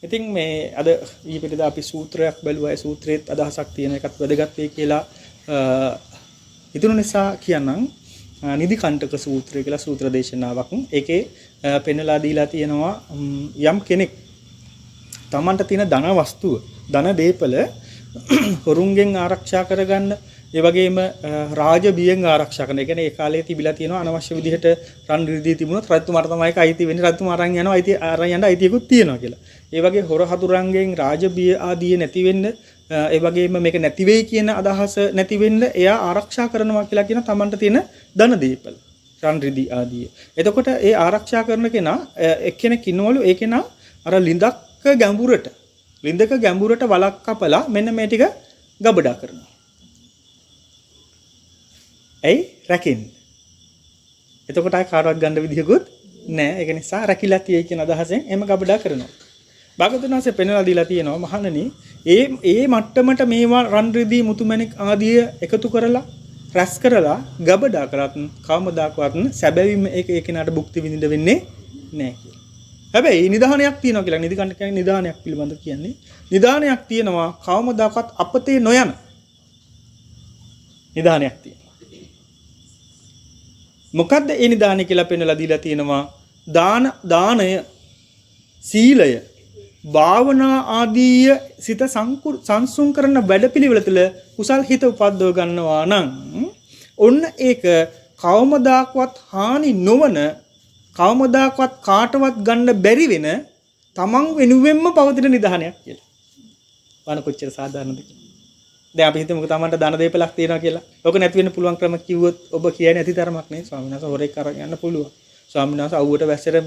ඉතින් මේ අද ඊපෙරේද අපි සූත්‍රයක් බැලුවා. ඒ සූත්‍රයේත් අදහසක් තියෙන එකත් වැදගත් වෙයි කියලා හිතුණු නිසා කියන්නම්. නිදි කණ්ඨක සූත්‍රය කියලා සූත්‍ර දේශනාවක්. ඒකේ පෙන්වලා දීලා තියෙනවා යම් කෙනෙක් තමන්ට තියෙන ධන වස්තුව, ධන දේපල හොරුන්ගෙන් ආරක්ෂා කරගන්න, ඒ වගේම රාජ බියෙන් ආරක්ෂා කරන. ඒ කියන්නේ ඒ කාලේ තිබිලා තියෙනවා අනවශ්‍ය විදිහට රන් රිදී තිබුණොත් රජතුමාට තමයි ඒක අයිති වෙන්නේ. රජතුමා අරන් යනවා, අරන් යන්න අයිතියකුත් තියෙනවා කියලා. ඒ වගේ හොර හතුරන්ගෙන් රාජ බිය ආදී නැති වෙන්න, ඒ වගේම මේක නැති වෙයි කියන අදහස නැති වෙන්න එයා ආරක්ෂා කරනවා කියලා කියන තමන්ට තියෙන ධන දීපල, රන් රිදී ආදී. එතකොට ඒ ආරක්ෂා කරන කෙනා එක්කෙනෙක් ඉන්නවලු. ඒ කෙනා අර ලිඳක ගැඹුරට වලක් කපලා මෙන්න මේ ටික ගබඩා කරනවා. ඇයි? රැකෙන්න. එතකොට ආය කාටවත් ගන්න විදිහකුත් නැහැ. ඒක නිසා රැකිලා තියෙයි කියන අදහසෙන් එහෙම ගබඩා කරනවා. භාගතුන් වහන්සේ පෙන්වලා දීලා තියෙනවා මහණනි, ඒ මට්ටමට මේවා රන් රිදී මුතුමැණික් ආදිය එකතු කරලා රැස් කරලා ගබඩා කරත් කවමදාකවත් සැබවින්ම ඒක ඒ කෙනාට භුක්ති විඳින්න වෙන්නේ නැහැ කියලා. හැබැයි නිදානයක් තියෙනවා කියලා නිදි කණ්ඩ කියන්නේ නිදානයක් පිළිබඳ කියන්නේ. නිදානයක් තියෙනවා කවමදාකවත් අපතේ නොයන නිදානයක් තියෙනවා. මොකද්ද ඒ නිදානය කියලා පෙන්වලා දීලා තියෙනවා? දානය, සීලය, භාවනා ආදී සිත සංසුන් කරන වැඩපිළිවෙල තුළ කුසල් හිත උපද්දව ගන්නවා නම් ඔන්න ඒක කවමදාකවත් හානි නොවන, කවමදාකවත් කාටවත් ගන්න බැරි වෙන තමන් වෙනුවෙන්ම පවතින නිදානයක් කියලා. වань කොච්චර සාධාරණද කියලා. දැන් අපි හිතමුකෝ තමන්ට ධන දීපලක් තියෙනවා කියලා. ඔක නැති වෙන්න පුළුවන් ක්‍රම කිව්වොත් ඔබ කියන්නේ නැති තරමක් නේ. ස්වාමීන් වහන්සේ හොරෙක් අරන් යන්න පුළුවන්. ස්වාමීන් වහන්සේ අවුවට වැස්සට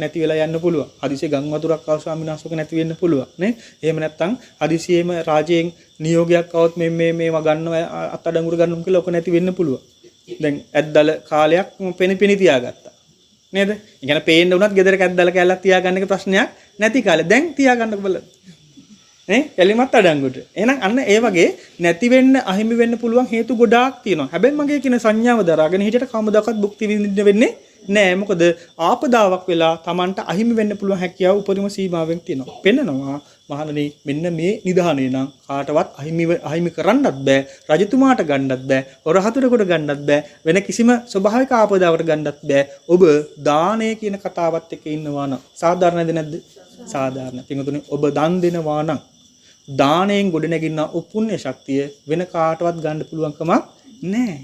නැති වෙලා යන්න පුළුවන්. හදිසියෙ ගම් වතුරක් ආව ස්වාමීන් වහන්සේ ඔක නැති වෙන්න පුළුවන් නේ. එහෙම නැත්නම් හදිසියෙම රාජ්‍යයෙන් නියෝගයක් આવොත් මේවා ගන්නවා අත්අඩංගුවට ගන්නවා කියලා ඔක නැති වෙන්න පුළුවන්. දැන් ඇද්දල කාලයක් පෙනිපෙනි තියාගත්තා. නේද? ඒ කියන්නේ පේන්න උනත් ගෙදරක ඇද්දල කැල්ලක් තියාගන්න එක ප්‍රශ්නයක් නැති කාලේ. දැන් තියාගන්නකො බලන්න. නේ? එලිමත් අඩංගුවට. එහෙනම් අන්න ඒ වගේ නැති වෙන්න, අහිමි වෙන්න පුළුවන් හේතු ගොඩාක් තියෙනවා. හැබැයි මගේ කියන සංඥාව දරාගෙන හිටියට කවමදාකවත් භුක්ති විඳින්න වෙන්නේ නෑ. මොකද ආපදාවක් වෙලා Tamanට අහිමි වෙන්න පුළුවන් හැකියාව උපරිම සීමාවෙන් තියෙනවා. පෙන්නනවා මහණනි, මෙන්න මේ නිධානය නම් කාටවත් අහිමි කරන්නත් බෑ, රජතුමාට ගන්නත් බෑ, හොරහතුරෙකුට ගන්නත් බෑ, වෙන කිසිම ස්වභාවික ආපදාවකට ගන්නත් බෑ. ඔබ දානය කියන කතාවත් එක්ක ඉන්නවා නම් සාධාරණද නැද්ද? සාධාරණ. පින්වතුනි, ඔබ දන් දෙනවා නම් දාණයෙන් ගොඩනැගින්න උපුණ්‍ය ශක්තිය වෙන කාටවත් ගන්න පුළුවන් කමක් නැහැ.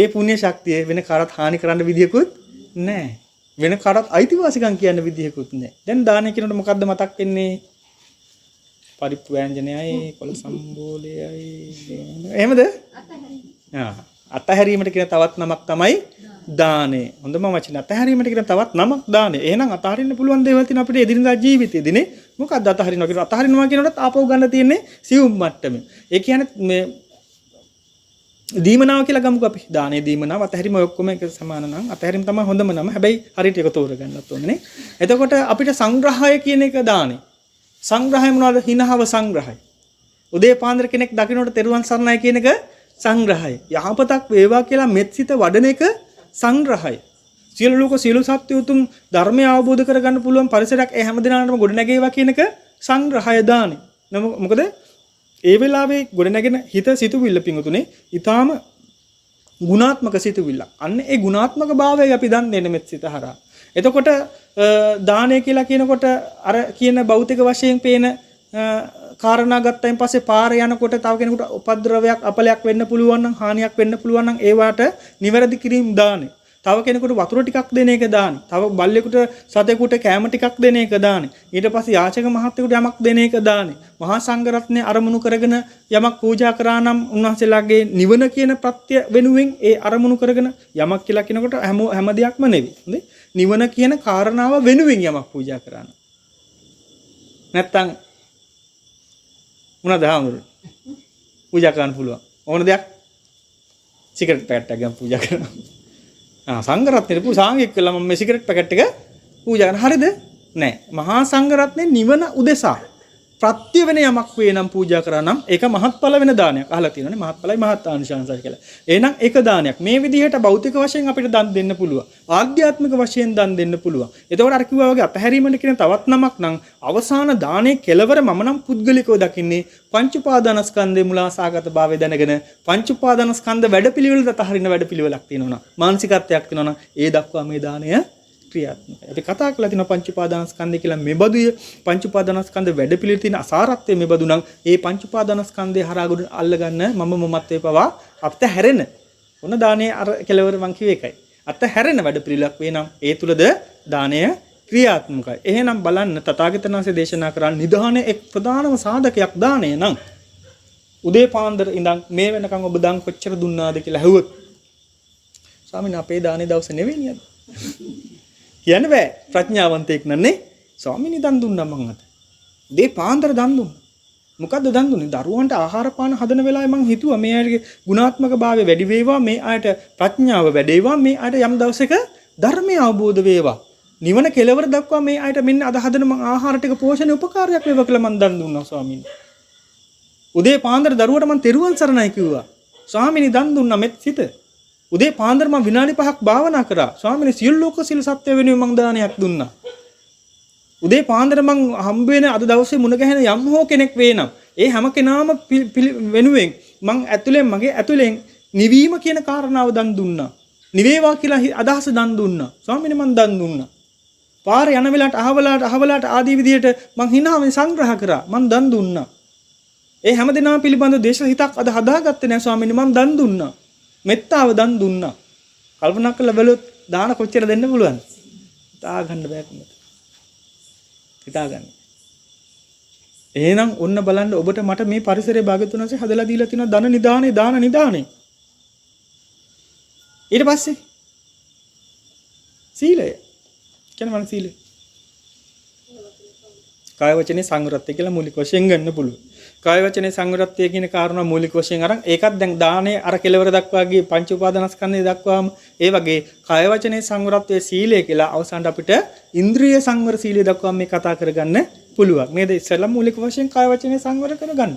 ඒ පුණ්‍ය ශක්තිය වෙන කාටවත් හානි කරන්න විදියකුත් නැහැ. වෙන කාටවත් අයිතිවාසිකම් කියන්න විදියකුත් නැහැ. දැන් දාණය කියනකොට මොකද්ද මතක් වෙන්නේ? පරිප්පු ව්‍යංජනයයි, කොළ සම්බෝලයයි. එහෙමද? අතහැරීමට කියන තවත් නමක් තමයි දානේ. හොඳම වචන. අතහැරීමට කියන තවත් නමක් දානේ. එහෙනම් අතහරින්න පුළුවන් දේවල් තියෙන අපිට එදිනදා ජීවිතයේදීනේ. මොකක්ද අතහරිනවා කියනවා? අතහරිනවා කියනකොටත් ආපහු ගන්න තියෙන්නේ සියුම් මට්ටමේ. ඒ කියන්නේ මේ දීමනාව කියලා ගමුකෝ අපි. දානේ දීමනාව අතහැරීම ඔක්කොම එක සමාන නම් අතහැරීම තමයි හොඳම නම. හැබැයි හරියට ඒක තෝරගන්නත් ඕනේ නේ. එතකොට අපිට සංග්‍රහය කියන එක දානේ. සංග්‍රහය මොනවද? හිනහව සංග්‍රහය. උදේ පාන්දර කෙනෙක් දකින්නට තෙරුවන් සරණයි කියන එක සංග්‍රහය. යහපතක් වේවා කියලා මෙත්සිත වඩන එක සංග්‍රහය. සියලු ලෝක සියලු සත්‍ය උතුම් ධර්මය අවබෝධ කරගන්න පුළුවන් පරිසරයක් ඒ හැම දිනාටම ගොඩනැගේවා කියන එක සංග්‍රහය දානේ. මොකද ඒ වෙලාවේ ගොඩනැගෙන හිත සිතුවිල්ල පිංගුතුනේ ඊටාම ගුණාත්මක සිතුවිල්ල. අන්න ඒ ගුණාත්මක භාවය අපි දන් දෙන මෙත් සිත හරහා. එතකොට දානය කියලා කියනකොට අර කියන භෞතික වශයෙන් පේන කාරණා ගත්තයින් පස්සේ පාර යනකොට තව කෙනෙකුට උපද්‍රවයක් අපලයක් වෙන්න පුළුවන් නම් හානියක් වෙන්න පුළුවන් නම් ඒවට නිවැරදි කිරීම දානේ. තව කෙනෙකුට වතුර ටිකක් දෙන එක දානේ. තව බල්ලෙකුට සතෙකුට කෑම ටිකක් දෙන එක දානේ. ඊට පස්සේ යාචක මහත්තයෙකුට යමක් දෙන එක දානේ. මහා සංඝරත්නය අරමුණු කරගෙන යමක් පූජා කරා නම් උන්වහන්සේලාගේ නිවන කියන ප්‍රත්‍ය වෙනුවෙන් ඒ අරමුණු කරගෙන යමක් කියලා කියනකොට හැම දෙයක්ම නෙවෙයි. හොඳේ. නිවන කියන කාරණාව වෙනුවෙන් යමක් පූජා කරා නම්. නැත්තම් මොනවද හාමුදුරුවෝ? පූජා කරන්න පුළුවන්. ඕන දෙයක් සිගරට් පැකට් එකක් ගන්න පූජා කරනවා. සංඝරත්නයේ පූජාංගික කළා මම මේ සිගරට් පැකට් එක පූජා කරන හරියද? නෑ. මහා සංඝරත්නයේ නිවන උදෙසා ප්‍රත්‍ය වෙන යමක් වේ නම් පූජා කරා නම් ඒක මහත්ඵල වෙන දානයක්. අහලා තියෙනවනේ මහත්ඵලයි මහත් ආනිශංසයි කියලා. එහෙනම් ඒක දානයක්. මේ විදිහට භෞතික වශයෙන් අපිට දන් දෙන්න පුළුවන්. ආධ්‍යාත්මික වශයෙන් දන් දෙන්න පුළුවන්. එතකොට අර කිව්වා වගේ අතහැරීමට කියන තවත් නමක් නම් අවසාන දානයේ කෙලවර මම නම් පුද්ගලිකව දකින්නේ පංච උපාදානස්කන්ධේ මුලාසාගත භාවය දැනගෙන පංච උපාදානස්කන්ධ වැඩපිළිවෙලට අතහරින වැඩපිළිවෙලක් තියෙනවා. මානසිකත්වයක් තියෙනවා. ඒ දක්වා මේ දානය ක්‍රියාත්මකයි. අපි කතා කරලා තියෙන පංච උපාදානස්කන්ධය කියලා මෙබඳුය. පංච උපාදානස්කන්ධ වැඩපිළිවෙල තියෙන අසාරත්වය මෙබඳු නම් ඒ පංච උපාදානස්කන්ධේ හරහා අල්ලගන්න මමත්වයේ පවා අපත හැරෙන. ඔන්න දානයේ අර කෙලවර මං කිව්වේ ඒකයි. අත හැරෙන වැඩපිළිවෙලක් වේ නම් ඒ තුලද දානය ක්‍රියාත්මකයි. එහෙනම් බලන්න තථාගතයන් වහන්සේ දේශනා කරන්නේ නිධානයේ එක් ප්‍රධානම සාධකයක් දානය නම් උදේ පාන්දර ඉඳන් මේ වෙනකන් ඔබ දන් කොච්චර දුන්නාද කියලා ඇහුවොත් ස්වාමීන් අපේ දානේ දවස නෙවෙයි නේද? කියන්න බෑ. ප්‍රඥාවන්තයෙක් නන්නේ ස්වාමීනි දන් දුන්නා මං අත. උදේ පාන්දර දන් දුන්නා. මොකද්ද දන් දුන්නේ? දරුවන්ට ආහාර පාන හදන වෙලාවේ මං හිතුවා මේ අයගේ ගුණාත්මක භාවය වැඩි වේවා, මේ අයට ප්‍රඥාව වැඩි වේවා, මේ අයට යම් දවසක ධර්මය අවබෝධ වේවා. නිවන කෙලවර දක්වා මේ අයට මෙන්න අද හදන මං ආහාර ටික පෝෂණය උපකාරයක් වේවා කියලා මං දන් දුන්නා ස්වාමීනි. උදේ පාන්දර දරුවට මං තෙරුවන් සරණයි කිව්වා. ස්වාමීනි දන් දුන්නා මෙත් සිත. උදේ පාන්දර මං විනාඩි 5ක් භාවනා කරා. ස්වාමීනි සියලු ලෝක සිල් සත්‍ය වෙනුවෙන් මං දානයක් දුන්නා. උදේ පාන්දර මං හම්බ වෙන අද දවසේ මුණ ගැහෙන යම් හෝ කෙනෙක් වේ නම් ඒ හැම කෙනාම වෙනුවෙන් මං මගේ ඇතුලෙන් නිවීම කියන කාරණාව දන් දුන්නා. නිවේවා කියලා අදහස දන් දුන්නා. ස්වාමීනි මං දන් දුන්නා. පාරේ යන වෙලාවට අහවලාට ආදී විදියට මං හිනාවෙන් සංග්‍රහ කරා. මං දන් දුන්නා. ඒ හැම දිනම පිළිබඳ දේශ හිතක් අද හදාගත්තේ නැහැ ස්වාමීනි මං දන් දුන්නා. මෙත්තාව දන් දුන්නා. කල්පනා කරලා බලුවොත් දාන කොච්චර දෙන්න පුළුවන්ද? හිතා ගන්න බෑ කොහොමද? හිතා ගන්න. එහෙනම් ඔන්න බලන්න ඔබට මට මේ පරිසරයේ භාග්‍යතුන් වහන්සේ හදලා දීලා තියෙනවා ධන නිදානේ දාන නිදානේ. ඊට පස්සේ සීලය. කියන්නේ මොන සීලය? කාය වචනේ සංවරත්වය කියලා මූලික වශයෙන් ගන්න පුළුවන්. කාය වචනේ සංවරත්වය කියන කාරණා මූලික වශයෙන් අරන් ඒකත් දැන් දානේ අර කෙලවර දක්වා ගියේ පංච උපාදානස්කන්ධය දක්වාම ඒ වගේ කාය වචනේ සංවරත්වයේ සීලය කියලා අවසානට අපිට ඉන්ද්‍රිය සංවර සීලය දක්වා මේ කතා කරගන්න පුළුවන්. මේද ඉස්සෙල්ලා මූලික වශයෙන් කාය වචනේ සංවර කරගන්න.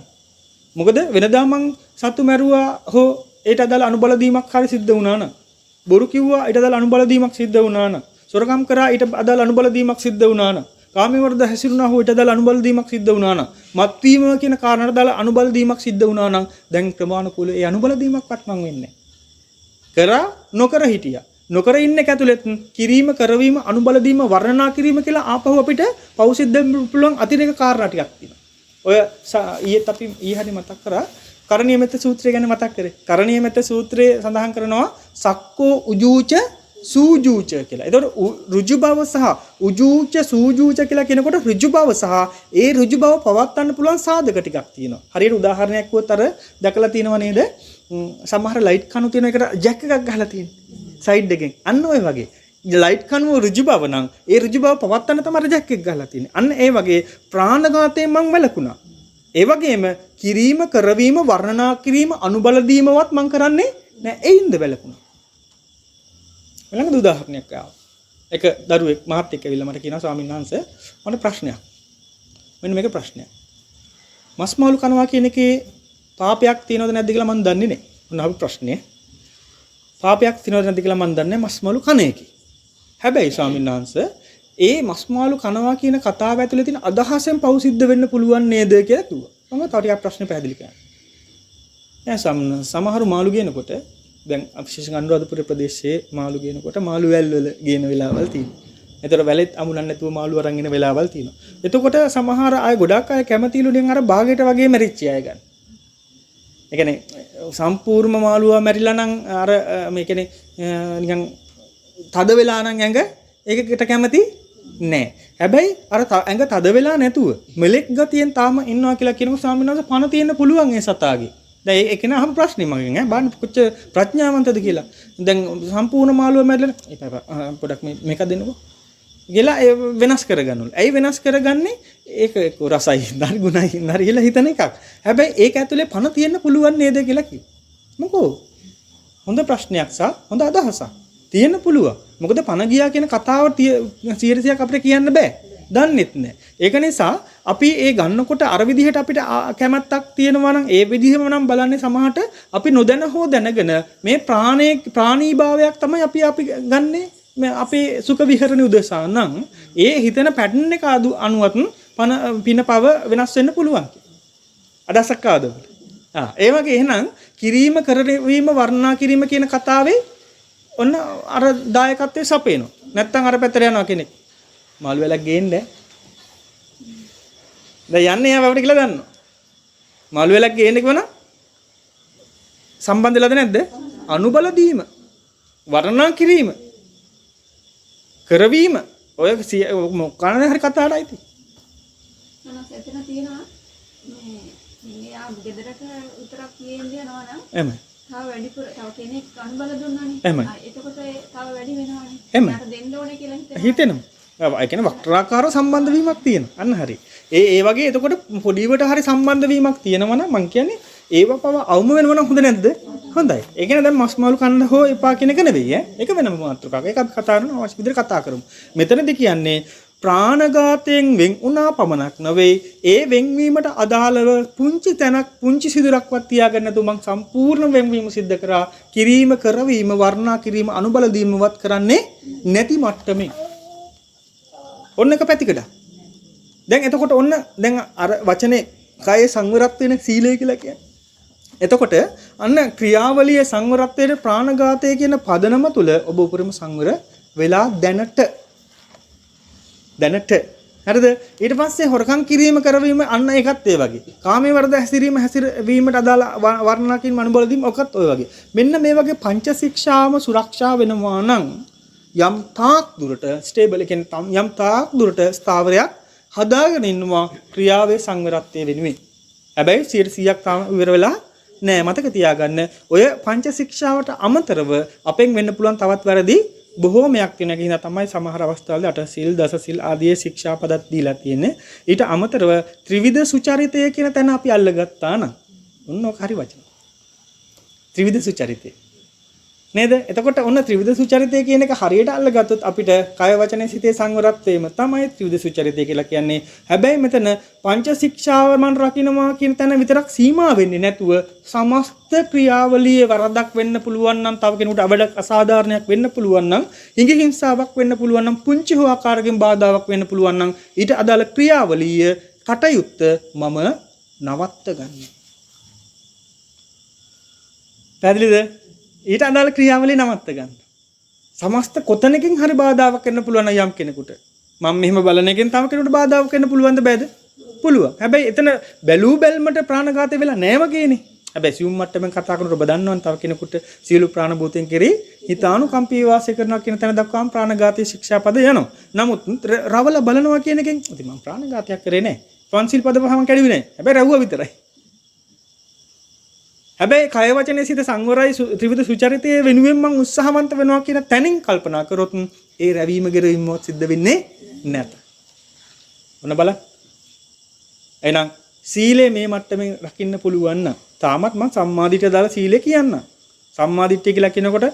මොකද වෙනදා මං සතු මැරුවා හෝ ඊට අදාළ අනුබල දීමක් හරි සිද්ධ වුණා නම් බොරු කිව්වා ඊට අදාළ අනුබල දීමක් සිද්ධ වුණා නම් සොරකම් කරා ඊට අදාළ අනුබල දීමක් සිද්ධ වුණා නම් කාමී වර්ධ හැසිරුණා හෝ ඊට අදාළ අනුබල දීමක් සිද්ධ වුණා නම් මත්වීම කියන කාරණාට අදාළ අනුබල දීමක් සිද්ධ වුණා නම් දැන් ප්‍රමාණිකූල ඒ අනුබල දීමක්වත් මං වෙන්නේ නැහැ. කරා නොකර හිටියා. නොකර ඉන්නේ ඇතුළෙත් කිරීම කරවීම අනුබල දීම වර්ණනා කිරීම කියලා ආපහු අපිට පෞසිද්ධ පුළුවන් අතිරේක කාරණා ටිකක් තියෙනවා. ඔය ඊයේත් අපි ඊහරි මතක් කරා කරණීය මෙත්ත සූත්‍රය ගැන මතක් කරේ. කරණීය මෙත්ත සූත්‍රයේ සඳහන් කරනවා සක්කෝ උජූච සූජූච කියලා. ඒතකොට ඍජු බව සහ උජූච සූජූච කියලා කියනකොට ඍජු බව සහ ඒ ඍජු බව පවත්වන්න පුළුවන් සාධක ටිකක් තියෙනවා. හරියට උදාහරණයක් වුවොත් අර දැකලා තියෙනව නේද? සමහර ලයිට් කණු තියෙන එකට ජැක් එකක් ගහලා තියෙනවා. සයිඩ් එකෙන්. අන්න ඔය වගේ. ලයිට් කණුව ඍජු බව නම් ඒ ඍජු බව පවත්වන්න තමයි ජැක් එක ගහලා තියෙන්නේ. අන්න ඒ වගේ ප්‍රාණඝාතයෙන් මං වැළකුණා. ඒ වගේම කිරීම කරවීම වර්ණනා කිරීම අනුබල දීමවත් මං කරන්නේ නැහැ. ඒින්ද වැළකුණා. ළඟ උදාහරණයක් ආවා. එක දරුවෙක් මහත් එක්ක ඇවිල්ලා මට කියනවා ස්වාමීන් වහන්සේ මට ප්‍රශ්නයක්. මෙන්න මේක ප්‍රශ්නයක්. මස් මාළු කනවා කියන එකේ පාපයක් තියනවද නැද්ද කියලා මම දන්නේ නැහැ. මොන අපි ප්‍රශ්නේ. පාපයක් තියනවද නැද්ද කියලා මම දන්නේ මස් මාළු කන එකේ. හැබැයි ස්වාමීන් වහන්සේ ඒ මස් මාළු කනවා කියන කතාව ඇතුලේ තියෙන අදහසෙන් පව් සිද්ධ වෙන්න පුළුවන් නේද කියලා කිව්වා. මම තව ටිකක් ප්‍රශ්නේ පැහැදිලි කරනවා. දැන් සමහරු මාළු ගේනකොට දැන් විශේෂයෙන් අනුරාධපුර ප්‍රදේශයේ මාළු ගේනකොට මාළු වැල් වල ගේන වෙලාවල් තියෙනවා. ඒතර වැලෙත් අමුණන්නේ නැතුව මාළු අරන් එන වෙලාවල් තියෙනවා. එතකොට සමහර අය ගොඩක් අය කැමතිලුණෙන් අර බාගෙට වගේ මැරිච්ච අය ගන්න. ඒ කියන්නේ සම්පූර්ණ මාළුවා මැරිලා නම් අර මේ කියන්නේ නිකන් තද වෙලා නම් ඇඟ ඒකට කැමති නෑ. හැබැයි අර ඇඟ තද වෙලා නැතුව මෙලෙක් ගතියෙන් තාම ඉන්නවා කියලා කියනකොට ස්වාමීන් වහන්සේ පණ තියෙන්න පුළුවන් ඒ සතාගේ. දැන් ඒක නේ අහම ප්‍රශ්නේ මගෙන් ඈ බලන්න කොච්චර ප්‍රඥාවන්තද කියලා. දැන් සම්පූර්ණ මාළුව මැරෙලා පොඩක් මේක දෙන්නකෝ. ගිහලා ඒ වෙනස් කරගන්නවලු. ඇයි වෙනස් කරගන්නේ? ඒක රසයි, හරි ගුණයි, හරි කියලා හිතන එකක්. හැබැයි ඒක ඇතුලේ පණ තියෙන්න පුළුවන් නේද කියලා කිව්වා. මොකෝ? හොඳ ප්‍රශ්නයක් සහ හොඳ අදහසක්. තියෙන්න පුළුවන්. මොකද පණ ගියා කියන කතාව 100% අපිට කියන්න බෑ. දන්නෙත් නෑ. ඒක නිසා අපි ඒ ගන්නකොට අර විදිහට අපිට කැමැත්තක් තියෙනවා නම් ඒ විදිහම නම් බලන්නේ සමහරට අපි නොදැන හෝ දැනගෙන මේ ප්‍රාණීභාවයක් තමයි අපි ගන්නේ අපේ සුඛ විහරණ උදෙසා නම් ඒ හිතන පැටර්න් එක අනුවත් පින පව වෙනස් වෙන්න පුළුවන්. අදහසක් ආවද? ඒ වගේ එහෙනම් කිරීම කරවීම වර්ණනා කිරීම කියන කතාවේ ඔන්න අර දායකත්වයේ සපේනවා. නැත්තම් අර පැත්තට යනවා කෙනෙක්. මාළු වෙලක් ගේන්නේ. දැන් යන්නේ එයා වලට කියලා දන්නවා. මාළු වෙලක් ගේන්නේ කිව්වනම් සම්බන්ධ වෙලාද නැද්ද? අනුබල දීම. වර්ණනා කිරීම. කරවීම. ඔය මොකක්ද හරි කතාවටයි තියෙන්නේ. මනස එතන තියෙනවා මේ යා ගෙදරක උතරක් කියන්නේ යනවා නම් එහෙමයි. තව වැඩිපුර තව කෙනෙක් අනුබල දුන්නානේ. එහෙමයි. එතකොට තව වැඩි වෙනවානේ. එහෙමයි. යාට දෙන්න ඕනේ කියලා හිතෙනවා. ඒ කියන්නේ වක්‍රාකාර සම්බන්ධ වීමක් තියෙනවා. අන්න හරි. ඒ වගේ එතකොට පොඩිවට හරි සම්බන්ධ වීමක් තියෙනවා නම් මං කියන්නේ ඒව පව අවම වෙනවා නම් හොඳ නැද්ද? හොඳයි. ඒ කියන්නේ දැන් මස් මාළු කන්න හෝ එපා කියන එක නෙවෙයි ඈ. ඒක වෙනම මාතෘකාවක්. ඒක අපි කතා කරන අවශ්‍ය විදිහට කතා කරමු. මෙතනදී කියන්නේ ප්‍රාණඝාතයෙන් වෙන් වුණා පමණක් නෙවෙයි ඒ වෙන්වීමට අදාළව පුංචි තැනක් පුංචි සිදුරක්වත් තියාගන්න නැතුව මං සම්පූර්ණ වෙන්වීම සිද්ධ කරා කිරීම කරවීම වර්ණනා කිරීම අනුබල දීමවත් කරන්නේ නැති මට්ටමේ ඔන්න එක පැතිකඩ දැන් එතකොට ඔන්න දැන් අර වචනේ කයේ සංවරත් වෙන සීලය කියලා කියන්නේ එතකොට අන්න ක්‍රියාවලියේ සංවරත්වයේ ප්‍රාණඝාතය කියන පදනම තුල ඔබ උපරිම සංවර වෙලා දැනට හරිද ඊට පස්සේ හොරකම් කිරීම කරවීම අන්න ඒකත් ඒ වගේ කාමයේ වර්ධ හැසිරීමට අදාළ වර්ණනා කිරීම අනුබල දීම ඔකත් ඔය වගේ මෙන්න මේ වගේ පංච ශික්ෂාම සුරක්ෂා වෙනවා නම් යම් තාක් දුරට ස්ටේබල් කියන්නේ යම් තාක් දුරට ස්ථාවරයක් හදාගෙන ඉන්නවා ක්‍රියාවේ සංවරත්වයේ වෙනුවෙන් හැබැයි 100ක් තාම ඉවර වෙලා නෑ මතක තියාගන්න ඔය පංච ශික්ෂාවට අමතරව අපෙන් වෙන්න පුළුවන් තවත් වැරදි බොහෝමයක් තියෙන කිනා තමයි සමහර අවස්ථාවල අට සිල් දස සිල් ආදී ශික්ෂා පදත් දීලා තියෙන්නේ ඊට අමතරව ත්‍රිවිධ සුචරිතය කියන තැන අපි අල්ලගත්තා නම් ඔන්න ඔක හරි වචන ත්‍රිවිධ සුචරිතය නේද එතකොට ඔන්න ත්‍රිවිධ සුචරිතය කියන එක හරියට අල්ලගත්තොත් අපිට කය වචනේ සිතේ සංවරත්වයම තමයි ත්‍රිවිධ සුචරිතය කියලා කියන්නේ හැබැයි මෙතන පංච ශික්ෂාව මන් රකින්නවා කියන තැන විතරක් සීමා වෙන්නේ නැතුව සමස්ත ක්‍රියාවලියේ වරදක් වෙන්න පුළුවන් නම් තව කෙනෙකුට අවඩක් අසාධාරණයක් වෙන්න පුළුවන් නම් හිඟ හිංසාවක් වෙන්න පුළුවන් නම් පුංචි හෝ ආකාරයෙන් බාධාවක් වෙන්න පුළුවන් නම් ඊට අදාළ ක්‍රියාවලිය කටයුත්ත මම නවත්ත ගන්න. පැහැදිලිද? ඊට අදාළ ක්‍රියාවලිය නවත්ත ගන්න. සමස්ත කොතනකින් හරි බාධාවක් කරන්න පුළුවන් නම් යම් කෙනෙකුට මම මෙහෙම බලන එකෙන් තව කෙනෙකුට බාධාවක් කරන්න පුළුවන්ද බෑද? පුළුවන්. හැබැයි එතන බැලූ බැල්මට ප්‍රාණඝාතය වෙලා නැහැ වගේනේ. හැබැයි සියුම් මට්ටමින් කතා කරනකොට ඔබ දන්නවනේ තව කෙනෙකුට සියලු ප්‍රාණභූතයන් කෙරෙහි හිතානුකම්පී වාසය කරනවා කියන තැන දක්වාම ප්‍රාණඝාතයේ ශික්ෂාපද යනවා. නමුත් රවල බලනවා කියන එකෙන් ඉතින් මම ප්‍රාණඝාතයක් කරේ නැහැ. පන්සිල් පද පහම කැඩුවේ නැහැ. හැබැයි රැවුවා විතරයි. හැබැයි කය වචනේ සිත සංවරයි ත්‍රිවිධ සුචරිතයේ වෙනුවෙන් මම උත්සාහවන්ත වෙනවා කියන තැනින් කල්පනා කරොත් ඒ රැවීම ගෙරවීමවත් සිද්ධ වෙන්නේ නැත. ඔන්න බලන්න. එහෙනම් සීලය මේ මට්ටමින් රකින්න පුළුවන් නම් තාමත් මම සම්මාදිට්ඨිය දාලා සීලය කියන්න. සම්මාදිට්ඨිය කියලා කියනකොට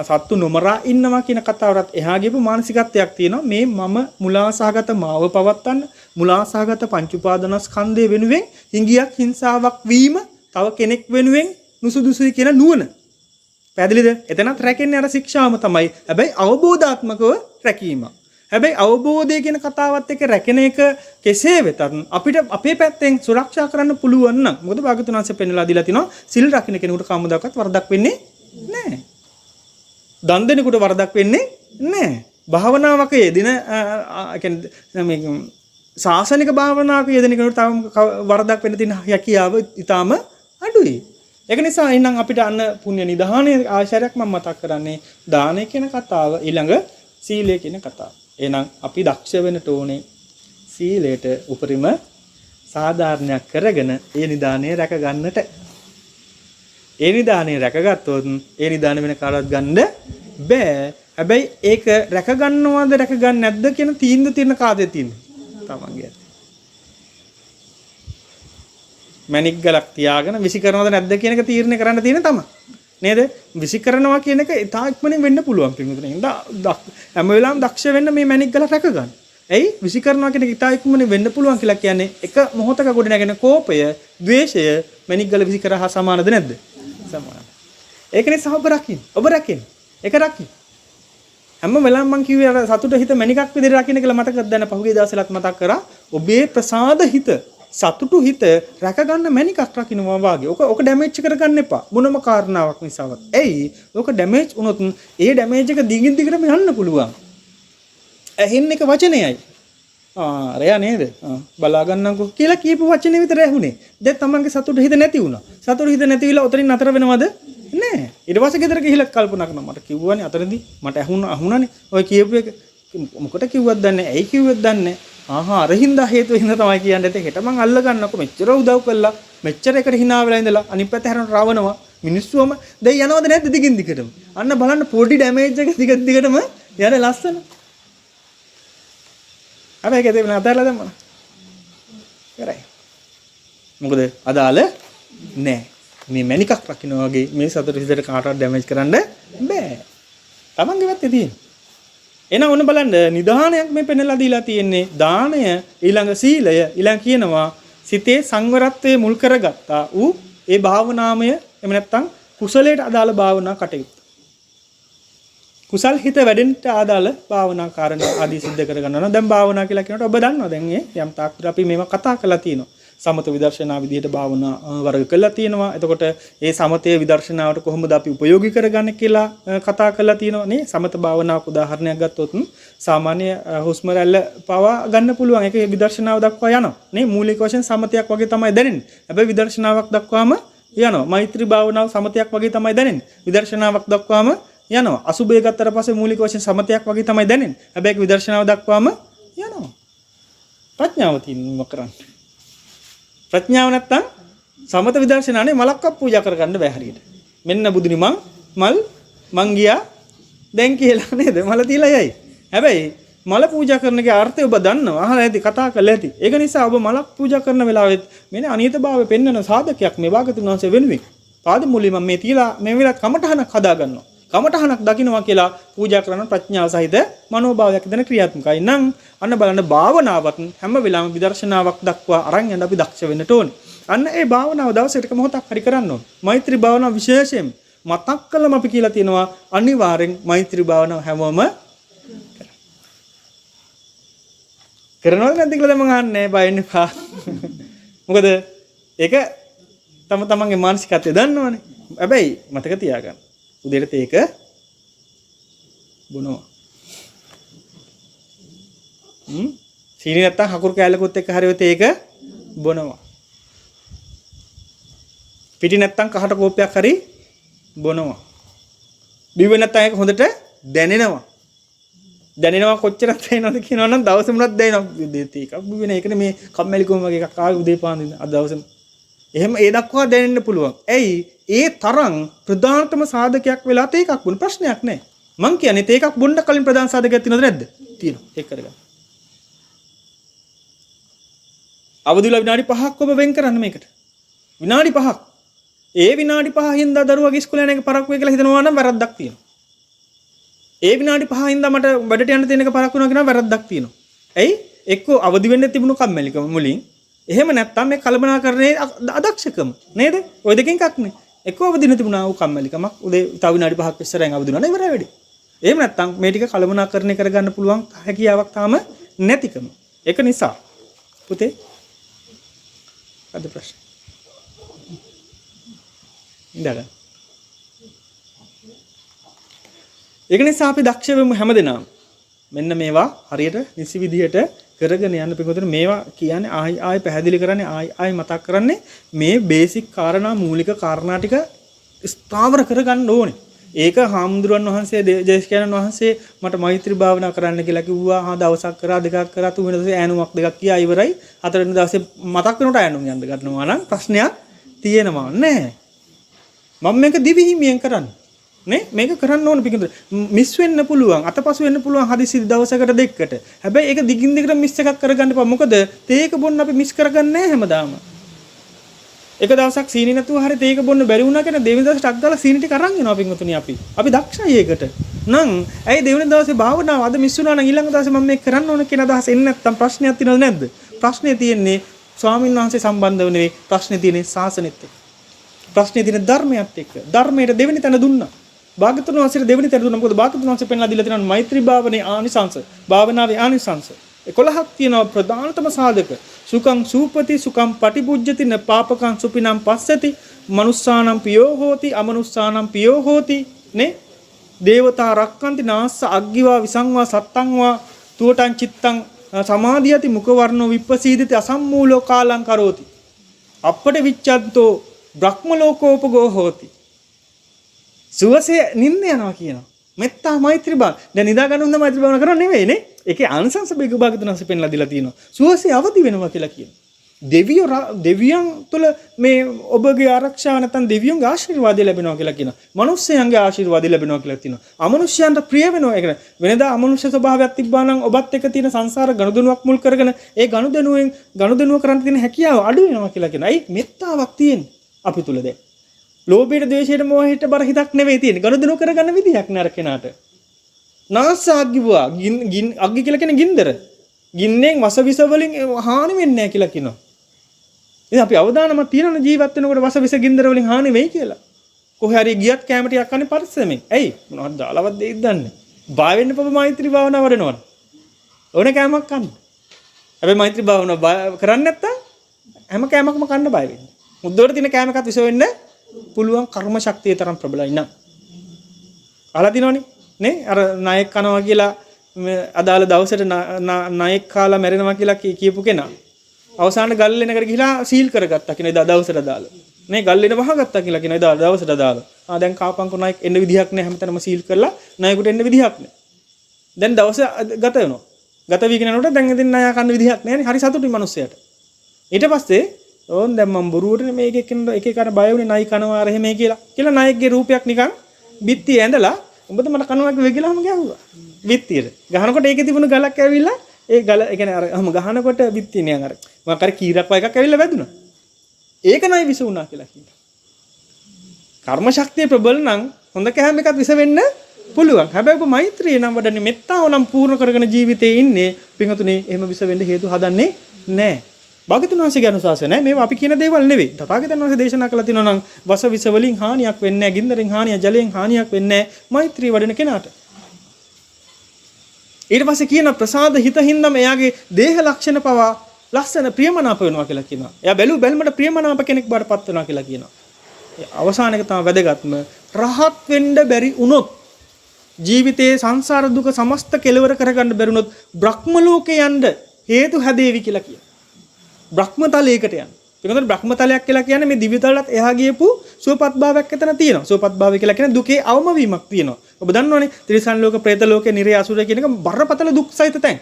සත්තු නොමරා ඉන්නවා කියන කතාවටත් එහා ගියපු මානසිකත්වයක් තියෙනවා. මේ මම මුලාසහගත මාව පවත්තන්න මුලාසහගත පංච උපාදානස්කන්ධය වෙනුවෙන් හිඟියක් හිංසාවක් වීම තව කෙනෙක් වෙනුවෙන් නුසුදුසුයි කියන නුවණ. පැහැදිලිද? එතනත් රැකෙන්නේ අර ශික්ෂාවම තමයි. හැබැයි අවබෝධාත්මකව රැකීම. හැබැයි අවබෝධය කියන කතාවත් එක්ක රැකෙන එක කෙසේ වෙතත් අපිට අපේ පැත්තෙන් සුරක්ෂා කරන්න පුළුවන් නම් මොකද භාගතුන් වහන්සේ පෙන්වලා දීලා තිනවා සිල් රකින්න කෙනෙකුට කවමදාකවත් වරදක් වෙන්නේ නැහැ. දන් දෙනෙකුට වරදක් වෙන්නේ නැහැ. භාවනාවක යෙදෙන කියන්නේ මේ සාසනික භාවනාවක යෙදෙන කෙනෙකුට තව වරදක් වෙන්න තියෙන හැකියාව ඊටාම අඩුයි. ඒක නිසා එහෙනම් අපිට අන්න පුණ්‍ය නිධානයේ ආශ්‍රයයක් මම මතක් කරන්නේ දානය කියන කතාව ඊළඟ සීලය කියන කතාව. එහෙනම් අපි දක්ෂ වෙන්නට ඕනේ සීලයට උපරිම සාධාරණයක් කරගෙන ඒ නිදානේ රැක ගන්නට. ඒ නිදානේ රැකගත්තොත් ඒ නිදාන වෙන කාටවත් ගන්න බෑ. හැබැයි ඒක රැක ගන්නවද රැක ගන්න නැද්ද කියන තීන්දුව තියෙන කාදේ තියෙන්නේ. තමන්ගේ ඇත්තේ. මැණික් ගලක් තියාගෙන විසි කරනවද නැද්ද කියන එක තීරණය කරන්න තියෙන තමයි. නේද? විසි කරනවා කියන එක ඉතා ඉක්මනින් වෙන්න පුළුවන් පිටුතුනේ. හැම වෙලාවෙම දක්ෂ වෙන්න මේ මැණික් ගල රැක ගන්න. ඇයි විසි කරනවා කියන එක ඉතා ඉක්මනින් වෙන්න පුළුවන් කියලා කියන්නේ එක මොහොතක ගොඩ නැගෙන කෝපය, ද්වේෂය මැණික් ගල විසි කරා සමානද නැද්ද? සමානයි. ඒක නිසා ඔබ රකින්න. ඔබ රකින්න. ඒක රකින්න. හැම වෙලාවෙම මම කිව්වේ අර සතුට හිත මැණිකක් විදිහට රකින්න කියලා මතකද දැන් පහුගිය දවසලත් මතක් කරා. ඔබේ ප්‍රසාද හිත, සතුටු හිත රැක ගන්න මැණිකක් රකින්නවා වාගේ. ඔක ඩැමේජ් කරගන්න එපා. මොනම කාරණාවක් නිසාවත්. එයි ඔක ඩැමේජ් වුණොත් ඒ ඩැමේජ් එක දිගින් දිගටම යන්න පුළුවන්. ඇහෙන එක වචනයයි. රයා නේද? බලා ගන්නකෝ කියලා කියපු වචනේ විතර ඇහුනේ. දැන් තමන්ගේ සතුට හිත නැති වුණා. සතුට හිත නැති විලා උතරින් නතර වෙනවද? නෑ. ඊට පස්සේ ගෙදර ගිහිල්ලා කල්පනා කරනවා මට කිව්වනේ අතරදී මට අහුණානේ. ඔය කියපු එක මොකට කිව්වද දන්නේ? ඇයි කිව්වද දන්නේ? අර හින්දා හේතුව හින්දා තමයි කියන්නේ. හෙට මං අල්ල ගන්නකො මෙච්චර උදව් කළා. මෙච්චර එකට hina වෙලා ඉඳලා අනිත් පැත්ත හැරෙන රවනවා. මිනිස්සුවම දැන් යනවද නැද්ද දිගින් දිගටම? අන්න බලන්න පොඩි ඩැමේජ් එක දිගටම යන්නේ ලස්සන. හැබැයි ඒක දෙන්න අතහැරලා දැම්මම. කරයි. මොකද අදාළ නෑ. මේ මැණිකක් රකින්න වගේ මේ සතර හිතට කාටවත් ඩැමේජ් කරන්න බෑ. තමන්ගේ පැත්තේ තියෙන. එහෙනම් ඔන්න බලන්න නිදානයක් මේ පෙන්නලා දීලා තියෙන්නේ. දානය ඊළඟ සීලය ඊළඟ කියනවා සිතේ සංවරත්වයේ මුල් කරගත්තා ඌ ඒ භාවනාමය එහෙම නැත්නම් කුසලයට අදාළ භාවනා කටයුතු. කුසල් හිත වැඩෙන්නට ආදාළ භාවනා කාරණා ආදී සිද්ධ කරගන්නවා. දැන් භාවනා කියලා කියනකොට ඔබ දන්නවා දැන් මේ යම් තාක් අපි මේවා කතා කරලා තියෙනවා. සමත විදර්ශනා විදිහට භාවනා වර්ග කරලා තියෙනවා. එතකොට ඒ සමතේ විදර්ශනාවට කොහොමද අපි ප්‍රයෝගික කරගන්නේ කියලා කතා කරලා තියෙනවා නේ. සමත භාවනාවක් උදාහරණයක් ගත්තොත් සාමාන්‍ය හුස්ම රැල්ල පවා ගන්න පුළුවන්. ඒක විදර්ශනාව දක්වා යනවා. නේ මූලික වශයෙන් සමතයක් වගේ තමයි දැනෙන්නේ. හැබැයි විදර්ශනාවක් දක්වාම යනවා. මෛත්‍රී භාවනාව සමතයක් වගේ තමයි දැනෙන්නේ. විදර්ශනාවක් දක්වාම යනවා. අසුබය ගත්තට පස්සේ මූලික වශයෙන් සමතයක් වගේ තමයි දැනෙන්නේ. හැබැයි විදර්ශනාව දක්වාම යනවා. ප්‍රඥාව තියෙනවා කරන්නේ. ප්‍රඥාව නැත්තම් සමත විදර්ශනානේ මලක්වත් පූජා කරගන්න බෑ හරියට. මෙන්න බුදුනි මං ගියා දැන් කියලා නේද? මල තියලා යයි. හැබැයි මල පූජා කරනගේ අර්ථය ඔබ දන්නවා. අහලා ඇති කතා කරලා ඇති. ඒක නිසා ඔබ මලක් පූජා කරන වෙලාවෙත් මෙන්න අනියතභාවය පෙන්වන සාධකයක් මේ වාගතුන් වහන්සේ වෙනුවෙන්. පාදමූලිය මම මේ තියලා මේ වෙලාවට කමඨහනක් හදා ගන්නවා. කමඨහනක් දකින්නවා කියලා පූජා කරන ප්‍රඥාව සහිත මනෝභාවයක් දෙන ක්‍රියාත්මකයි. නම් අන්න බලන්න භාවනාවත් හැම වෙලාවෙම විදර්ශනාවක් දක්වා අරන් යන්න අපි දක්ෂ වෙන්න ඕනේ. අන්න ඒ භාවනාව දවසකට එක මොහොතක් හරි කරන්න ඕනේ. මෛත්‍රී භාවනාව විශේෂයෙන් මතක් කළම අපි කියලා තියෙනවා අනිවාර්යෙන් මෛත්‍රී භාවනාව හැමෝම කරනවද නැද්ද කියලා දැන් මම අහන්නේ බය වෙන්න එපා. මොකද ඒක තමන්ගේ මානසිකත්වය දන්නවනේ. හැබැයි මතක තියාගන්න. උදේට තේක බොනවා. සීනි නැත්තම් හකුරු කෑල්ලකුත් එක්ක හරි ඔය තේක බොනවා. පිටි නැත්තම් කහට කෝප්පයක් හරි බොනවා. බිව්ව නැත්තම් ඒක හොඳට දැනෙනවා. දැනෙනවා කොච්චරක් දැනෙනවද කියනවනම් දවසෙ මුණක් දැනෙනවා. දෙත් එකක් බිව්වේ නේ. ඒකනේ මේ කම්මැලිකම වගේ එකක් ආවේ උදේ පාන්දින අද දවසෙම. එහෙම ඒ දක්වා දැනෙන්න පුළුවන්. ඇයි? ඒ තරම් ප්‍රධානතම සාධකයක් වෙලා තේකක් බොන ප්‍රශ්නයක් නැහැ. මං කියන්නේ තේකක් බොන්න කලින් ප්‍රධාන සාධකයක් තියෙනවද නැද්ද? තියෙනවා. ඒක කරගන්න. අවදිලා විනාඩි 5ක් ඔබ වෙන් කරන්න මේකට. විනාඩි 5ක්. ඒ විනාඩි 5 හින්දා දරුවගේ ඉස්කෝලේ යන එක පරක් වෙයි කියලා හිතනවා නම් වැරද්දක් තියෙනවා. ඒ විනාඩි 5 හින්දා මට වැඩට යන්න තියෙන එක පරක් වෙනවා කියනවා වැරද්දක් තියෙනවා. ඇයි? එක්කෝ අවදි වෙන්න තිබුණු කම්මැලිකම මුලින්. එහෙම නැත්නම් මේ කලබනාකරණයේ අදක්ෂකම නේද? ওই දෙකෙන් එකක් නේ. එක්කෝ අවදි නැති වුණා වූ කම්මැලිකමක් උදේ තව විනාඩි 5ක් ඉස්සරහින් අවදි වුණා නේ ඉවරයි වැඩි. එහෙම නැත්නම් මේ ටික කලබනාකරණය කරගන්න පුළුවන් හැකියාවක් තාම නැතිකම. ඒක නිසා පුතේ අද ප්‍රශ්න. ඉඳලා. ඒක නිසා අපි දක්ෂ වෙමු හැමදෙනාම. මෙන්න මේවා හරියට නිසි විදිහට කරගෙන යන්න පිටුතර මේවා කියන්නේ ආයි පැහැදිලි කරන්නේ ආයි මතක් කරන්නේ මේ බේසික් කාරණා මූලික කාරණා ටික ස්ථාවර කරගන්න ඕනේ. ඒක හාමුදුරන් වහන්සේ දේශකයන්න් වහන්සේ මට මෛත්‍රී භාවනා කරන්න කියලා කිව්වා. දවසක් කරා දෙකක් කරා තුන්වෙනි දවසේ ඈනුමක් දෙකක් කියා ඉවරයි. හතරවෙනි දවසේ මතක් වෙනකොට ඈනුම් යන්න ගන්නවා නම් ප්‍රශ්නයක් තියෙනවා නෑ. මම මේක දිවිහිමියෙන් කරන්නේ. නේ මේක කරන්න ඕන පිටින් මිස් වෙන්න පුළුවන් අතපසු වෙන්න පුළුවන් හදිසි දවසකට දෙකකට. හැබැයි ඒක දිගින් දිගට මිස් එකක් කරගන්න එපා. මොකද තේක බොන්න අපි මිස් කරගන්නේ නැහැ හැමදාම. එක දවසක් සීනි නැතුව හරි තේක බොන්න බැරි වුණා කියන දෙවෙනි දවසේ ටක් දාලා සීනි ටික අරන් එනවා පින්වතුනි අපි. අපි දක්ෂයි ඒකට. නම් ඇයි දෙවෙනි දවසේ භාවනාව අද මිස් වුණා නම් ඊළඟ දවසේ මම මේක කරන්න ඕන කියන අදහස එන්නේ නැත්තම් ප්‍රශ්නයක් තියෙනවද නැද්ද? ප්‍රශ්නේ තියෙන්නේ ස්වාමීන් වහන්සේ සම්බන්ධව නෙවෙයි. ප්‍රශ්නේ තියෙන්නේ ශාසනෙත් එක්ක. ප්‍රශ්නේ තියෙන්නේ ධර්මයත් එක්ක. ධර්මයට දෙවෙනි තැන දුන්නා. භාගතුන් වහන්සේට දෙවෙනි තැන දුන්නා. මොකද භාගතුන් වහන්සේ පෙන්ලා දීලා තියෙනවා මෛත්‍රී භාවනේ ආනිසංස. භාවනාවේ ආනිසංස. 11ක් තියෙනවා ප්‍රධානතම සාධක. සුඛං සූපති සුඛං පටිපුජ්ජති න පාපකං සුපිනම් පස්සති මනුස්සානම් පියෝ හෝති අමනුස්සානම් පියෝ හෝති නේ දේවතා රක්칸ති නාස්ස අග්ගිවා විසංවා සත්තංවා තුවටං චිත්තං සමාධියති මුඛ වර්ණෝ විප්පසීදිත අසම්මූලෝ කාලං කරෝති අපට විච්ඡන්තෝ බ්‍රහ්ම ලෝකෝපගෝ හෝති සුවසේ නින්න යනවා කියනවා මෙත්තා මෛත්‍රී භාව දැන් නිදා ගන්න උන්ද මෛත්‍රී භාවන කරන්නේ නෙවෙයි නේ ඒකේ ආනිසංස බෙග භාගතුනස පෙන්ලා දීලා තියෙනවා සුවසේ අවදි වෙනවා කියලා කියනවා දෙවියන් තුළ මේ ඔබගේ ආරක්ෂාව නැත්නම් දෙවියන්ගේ ආශිර්වාදය ලැබෙනවා කියලා කියනවා මිනිස්යන්ගේ ආශිර්වාදය ලැබෙනවා කියලා තියෙනවා අමනුෂ්‍යයන්ට ප්‍රිය වෙනවා ඒ කියන්නේ වෙනදා අමනුෂ්‍ය ස්වභාවයක් තිබ්බා නම් ඔබත් එක්ක තියෙන සංසාර ගනුදෙනුවක් මුල් කරගෙන ඒ ගනුදෙනුව කරන්න තියෙන හැකියාව අඩු වෙනවා කියලා කියනවා අයි මෙත්තාවක් තියෙන්නේ අපි තුල දැන් ලෝභයට, ද්වේෂයට, මෝහයට බර හිතක් නෙවෙයි තියෙන්නේ. ගනුදෙනු කරගන්න විදියක් නෑ අර කෙනාට. නාසාග්ගිවා අග්ගි කියලා කියන්නේ ගින්දර. ගින්නෙන් වස විස වලින් හානි වෙන්නේ නැහැ කියලා කියනවා. ඉතින් අපි අවදානමක් තියනවනේ ජීවත් වෙනකොට වස විස ගින්දර වලින් හානි වෙයි කියලා. කොහේ හරි ගියත් කැම ටිකක් කන්නේ පරිස්සමෙන්. ඇයි? මොනවද දාලවත් දෙයිද දන්නේ. බය වෙන්න පොබ මෛත්‍රී භාවනාව වඩනවනේ. ඕන කැමක් කන්න. හැබැයි මෛත්‍රී භාවනාව කරන්නේ නැත්තම් හැම කැමක්ම කන්න බය වෙන්නේ. මුද්දවට තියෙන කැම එකත් විස වෙන්න පුළුවන් කර්ම ශක්තිය තරම් ප්‍රබලයි නම් අහලා තිනවනේ නේ අර නායක කනවා කියලා අදාළ දවසට නායක කාලා මැරෙනවා කියලා කියපු කෙනා අවසාන ගල්ලෙනකට ගිහිලා සීල් කරගත්තා කියන එදා දවසට දාලා නේ ගල්ලෙන වහගත්තා කියලා කියන එදා දවසට දාලා දැන් කාපංකෝ නායක එන්න විදිහක් නැහැ හැමතැනම සීල් කරලා නායකට එන්න විදිහක් නැහැ දැන් දවස ගත වෙනවා ගත වීගෙන යනකොට දැන් ඉතින් නායක කන්න විදිහක් නැහැ නේ හරි සතුටුයි මිනිස්සයාට ඊට පස්සේ ඕන් දැන් මම බොරුවට මේක එක එක බය වුණේ නයි කනවා අර එහෙම කියලා නායකගේ රූපයක් නිකන් බිත්තිය ඇඳලා උඹද මට කනවා වෙගිලාම ගැහුවා බිත්තියට ගහනකොට ඒකේ තිබුණු ගලක් ඇවිල්ලා ඒ ගල ඒ කියන්නේ අරම ගහනකොට බිත්තිය නිකන් අර මොකක් හරි කීරක් වගේ එකක් ඇවිල්ලා වැදුනා ඒක නයි විස වුණා කියලා කියනවා කර්ම ශක්තිය ප්‍රබල නම් හොඳ කැම එකක් විස වෙන්න පුළුවන් හැබැයි ඔබ මෛත්‍රිය නම් වඩන්නේ මෙත්තාව නම් පූර්ණ කරගෙන ජීවිතේ ඉන්නේ පින්වතුනි එහෙම විස වෙන්න හේතු හදන්නේ නැහැ භාගතුන් වහන්සේගේ අනුශාසනය මේවා අපි කියන දේවල් නෙවෙයි. තථාගතයන් වහන්සේ දේශනා කළා තියෙනවා නම් වස විස වලින් හානියක් වෙන්නේ නැහැ, ගින්දරෙන් හානිය, ජලයෙන් හානියක් වෙන්නේ නැහැ මෛත්‍රී වඩන කෙනාට. ඊට පස්සේ කියන ප්‍රසාද හිතින්දම එයාගේ දේහ ලක්ෂණ පවා ලස්සන ප්‍රියමනාප වෙනවා කියලා කියනවා. එයා බැලුමට ප්‍රියමනාප කෙනෙක් බවටපත් වෙනවා කියලා කියනවා. අවසාන එක තමයි වැදගත්ම රහත් වෙන්න බැරි වුණොත් ජීවිතයේ සංසාර දුක සමස්ත කෙලවර කරගන්න බැරි වුණොත් බ්‍රහ්ම ලෝකේ යන්න හේතු හැදේවි කියලා කියනවා. බ්‍රහ්මතලයකට යන. ඒකතර බ්‍රහ්මතලයක් කියලා කියන්නේ මේ දිව්‍ය තලයට එහා ගියපු සුවපත් භාවයක් එතන තියෙනවා. සුවපත් භාවය කියලා කියන්නේ දුකේ අවම වීමක් තියෙනවා. ඔබ දන්නවනේ ත්‍රිසන් ලෝක, പ്രേත ලෝක, නිරය අසුර කියන එක බරපතල දුක් සහිත තැන්.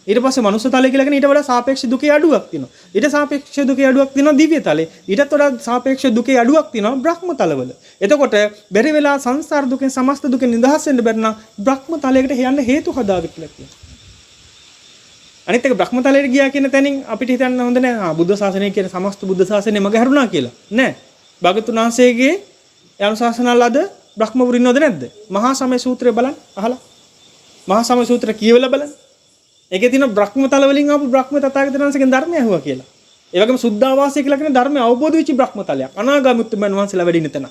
ඊට පස්සේ මනුස්ස තලය කියලා කියන්නේ ඊට වඩා සාපේක්ෂ දුකේ අඩුවක් තියෙනවා. ඊට සාපේක්ෂ දුකේ අඩුවක් තියෙනවා දිව්‍ය තලේ. ඊටත් වඩා සාපේක්ෂ දුකේ අඩුවක් තියෙනවා බ්‍රහ්ම තලවල. එතකොට බැරි වෙලා සංසාර දුකෙන් සමස්ත දුකෙන් නිදහස් වෙන්න බැරි නම් බ්‍රහ්ම තලයකට යන්න හේතු හදාවි කියලා කියනවා. අනිත් එක බ්‍රහ්මතලයට ගියා කියන තැනින් අපිට හිතන්න හොඳ නෑ බුද්ධ ශාසනය කියන සමස්ත බුද්ධ ශාසනය මග හැරුණා කියලා. නෑ. භාගතුන් වහන්සේගේ අනුශාසනාවල අද බ්‍රහ්මවරු ඉන්නවද නැද්ද? මහා සමය සූත්‍රය බලන්න අහලා. මහා සමය සූත්‍රය කියවලා බලන්න. ඒකේ තියෙන බ්‍රහ්මතල වලින් ආපු බ්‍රහ්ම තථාගතයන් වහන්සේගෙන් ධර්මය අහුවා කියලා. ඒ වගේම සුද්ධාවාසය කියලා කියන ධර්මය අවබෝධ වෙච්ච බ්‍රහ්මතලයක්. අනාගාමී උත්තමයන් වහන්සේලා වැඩ ඉන්න තැන.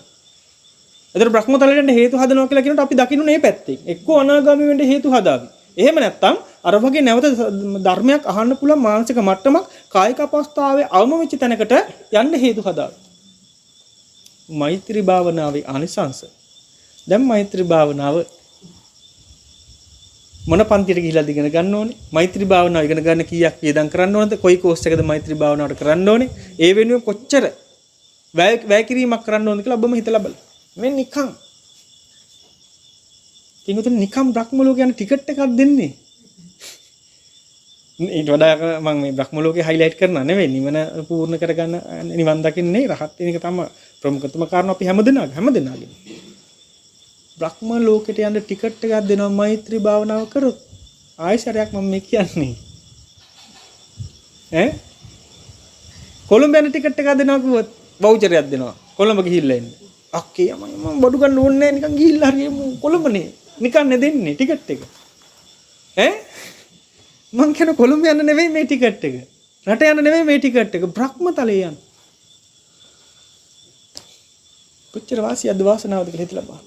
ඒතර බ්‍රහ්මතලයට හේතු හදනවා කියලා කියනකොට අපි දකින්න මේ පැත්තේ. එක්කෝ අනාගාමී වෙන්න හේතු හදාවි. එහෙම නැත්නම් අර වගේ නැවත ධර්මයක් අහන්න පුළුවන් මානසික මට්ටමක් කායික අපස්ථාවේ අවම වෙච්ච තැනකට යන්න හේතු හදාගන්න. මෛත්‍රී භාවනාවේ ආනිසංස. දැන් මෛත්‍රී භාවනාව මොන පන්තියට ගිහිලාද ඉගෙන ගන්න ඕනේ? මෛත්‍රී භාවනාව ඉගෙන ගන්න කීයක් වේදම් කරන්න ඕනද? කොයි කෝස් එකද මෛත්‍රී භාවනාවට කරන්න ඕනේ? ඒ වෙනුවෙන් කොච්චර වැය කිරීමක් කරන්න ඕනද කියලා ඔබම හිතලා බලන්න. මේ නිකන් කිනුතුන් නිකම් බ්‍රහ්ම ලෝක යන ටිකට් එකක් දෙන්නේ. ඊට වඩා මම මේ බ්‍රහ්ම ලෝකේ හයිලයිට් කරනවා නෙවෙයි නිවන පූර්ණ කරගන්න නිවන් දකින්නේ රහත් වෙන එක තමයි ප්‍රමුඛතම කාරණා අපි හැමදෙනාගේ. බ්‍රහ්ම ලෝකෙට යන ටිකට් එකක් දෙනවා මෛත්‍රී භාවනාව කරොත්. ආයෙසරයක් මම මේ කියන්නේ. කොළඹ යන ටිකට් එකක් දෙනවා කිව්වොත් වවුචරයක් දෙනවා. කොළඹ ගිහිල්ලා එන්න. අක්කේ මම බඩු ගන්න ඕනේ නැහැ නිකන් ගිහිල්ලා හරියමු කොළඹනේ. නිකන් නේ දෙන්නේ ටිකට් එක. ඈ මං කියන කොළඹ යන්න නෙවෙයි මේ ටිකට් එක. රට යන්න නෙවෙයි මේ ටිකට් එක. බ්‍රහ්මතලේ යන්න. කොච්චර වාසියක්ද වාසනාවද කියලා හිතලා බලන්න.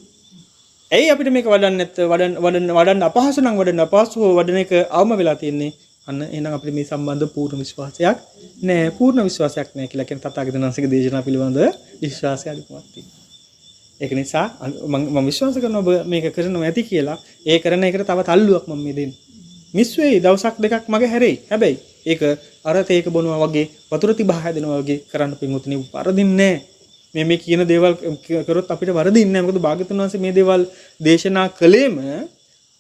ඇයි අපිට මේක වඩන්න නැත්te වඩන්න අපහසු නම් වඩන්න අපහසු වඩන එක අවම වෙලා තියෙන්නේ. අන්න එහෙනම් අපිට මේ සම්බන්ධ පූර්ණ විශ්වාසයක් නෑ. පූර්ණ විශ්වාසයක් නෑ කියලා කියන තථාගතයන් වහන්සේගේ දේශනා පිළිබඳ විශ්වාසය අධිකමක් තියෙනවා. ඒක නිසා මම විශ්වාස කරනවා ඔබ මේක කරනවා ඇති කියලා. ඒ කරන එකට තව තල්ලුවක් මම මේ දෙන්නේ. මිස් වෙයි දවසක් දෙකක් මගේ හැරෙයි. හැබැයි ඒක අර තේක බොනවා වගේ වතුර තිබහ හැදෙනවා වගේ කරන්න පිඟුතුනි වරදින්නේ නෑ. මේ කියන දේවල් කරොත් අපිට වරදින්නේ නෑ. මොකද භාග්‍යතුන් වහන්සේ මේ දේවල් දේශනා කළේම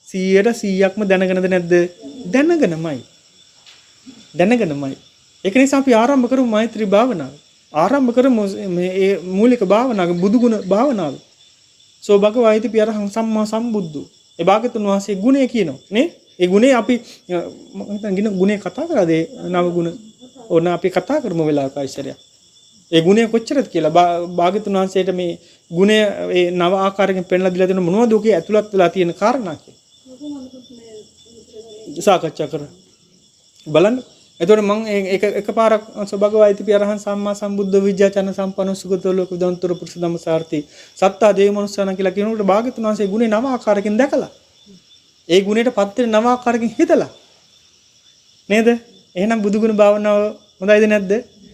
100%ක්ම දැනගෙනද නැද්ද? දැනගෙනමයි. දැනගෙනමයි. ඒක නිසා අපි ආරම්භ කරමු මෛත්‍රී භාවනාව. ආරම්භ කරමු මේ මූලික භාවනාව බුදුගුණ භාවනාව. සෝ භගවයිති පියරහං සම්මා සම්බුද්ධු. ඒ භාග්‍යතුන් වහන්සේ ගුණය කියනවා නේ? ඒ ගුණේ අපි මම හිතන ගුණේ කතා කරාද? නව ගුණ. ඕන අපි කතා කරමු වෙලාවක ආශ්චර්යයක්. ඒ ගුණය කොච්චරද කියලා භාග්‍යතුන් වහන්සේට මේ ගුණය ඒ නව ආකාරයෙන් පෙන්ලා දීලා දෙන මොනවද ඔකේ ඇතුළත් වෙලා තියෙන කාරණා කියලා. සාකච්ඡා කරමු. බලන්න. එතකොට මම එකපාරක් සබගවයිති පියරහන් සම්මා සම්බුද්ධ විද්‍යාචන සම්පන්න සුගතෝ ලෝක විදන්තර පුරුෂ ධම්මසාර්ථි සත්තා දේව මනුස්සයන් කියලා කියනකොට භාග්‍යතුන් වහන්සේ ගුණේ නව ආකාරයෙන් දැකලා ඒ ගුණයට පත් වෙන නව ආකාරයෙන් හිතලා නේද? එහෙනම් බුදුගුණ භාවනාව හොඳයිද නැද්ද?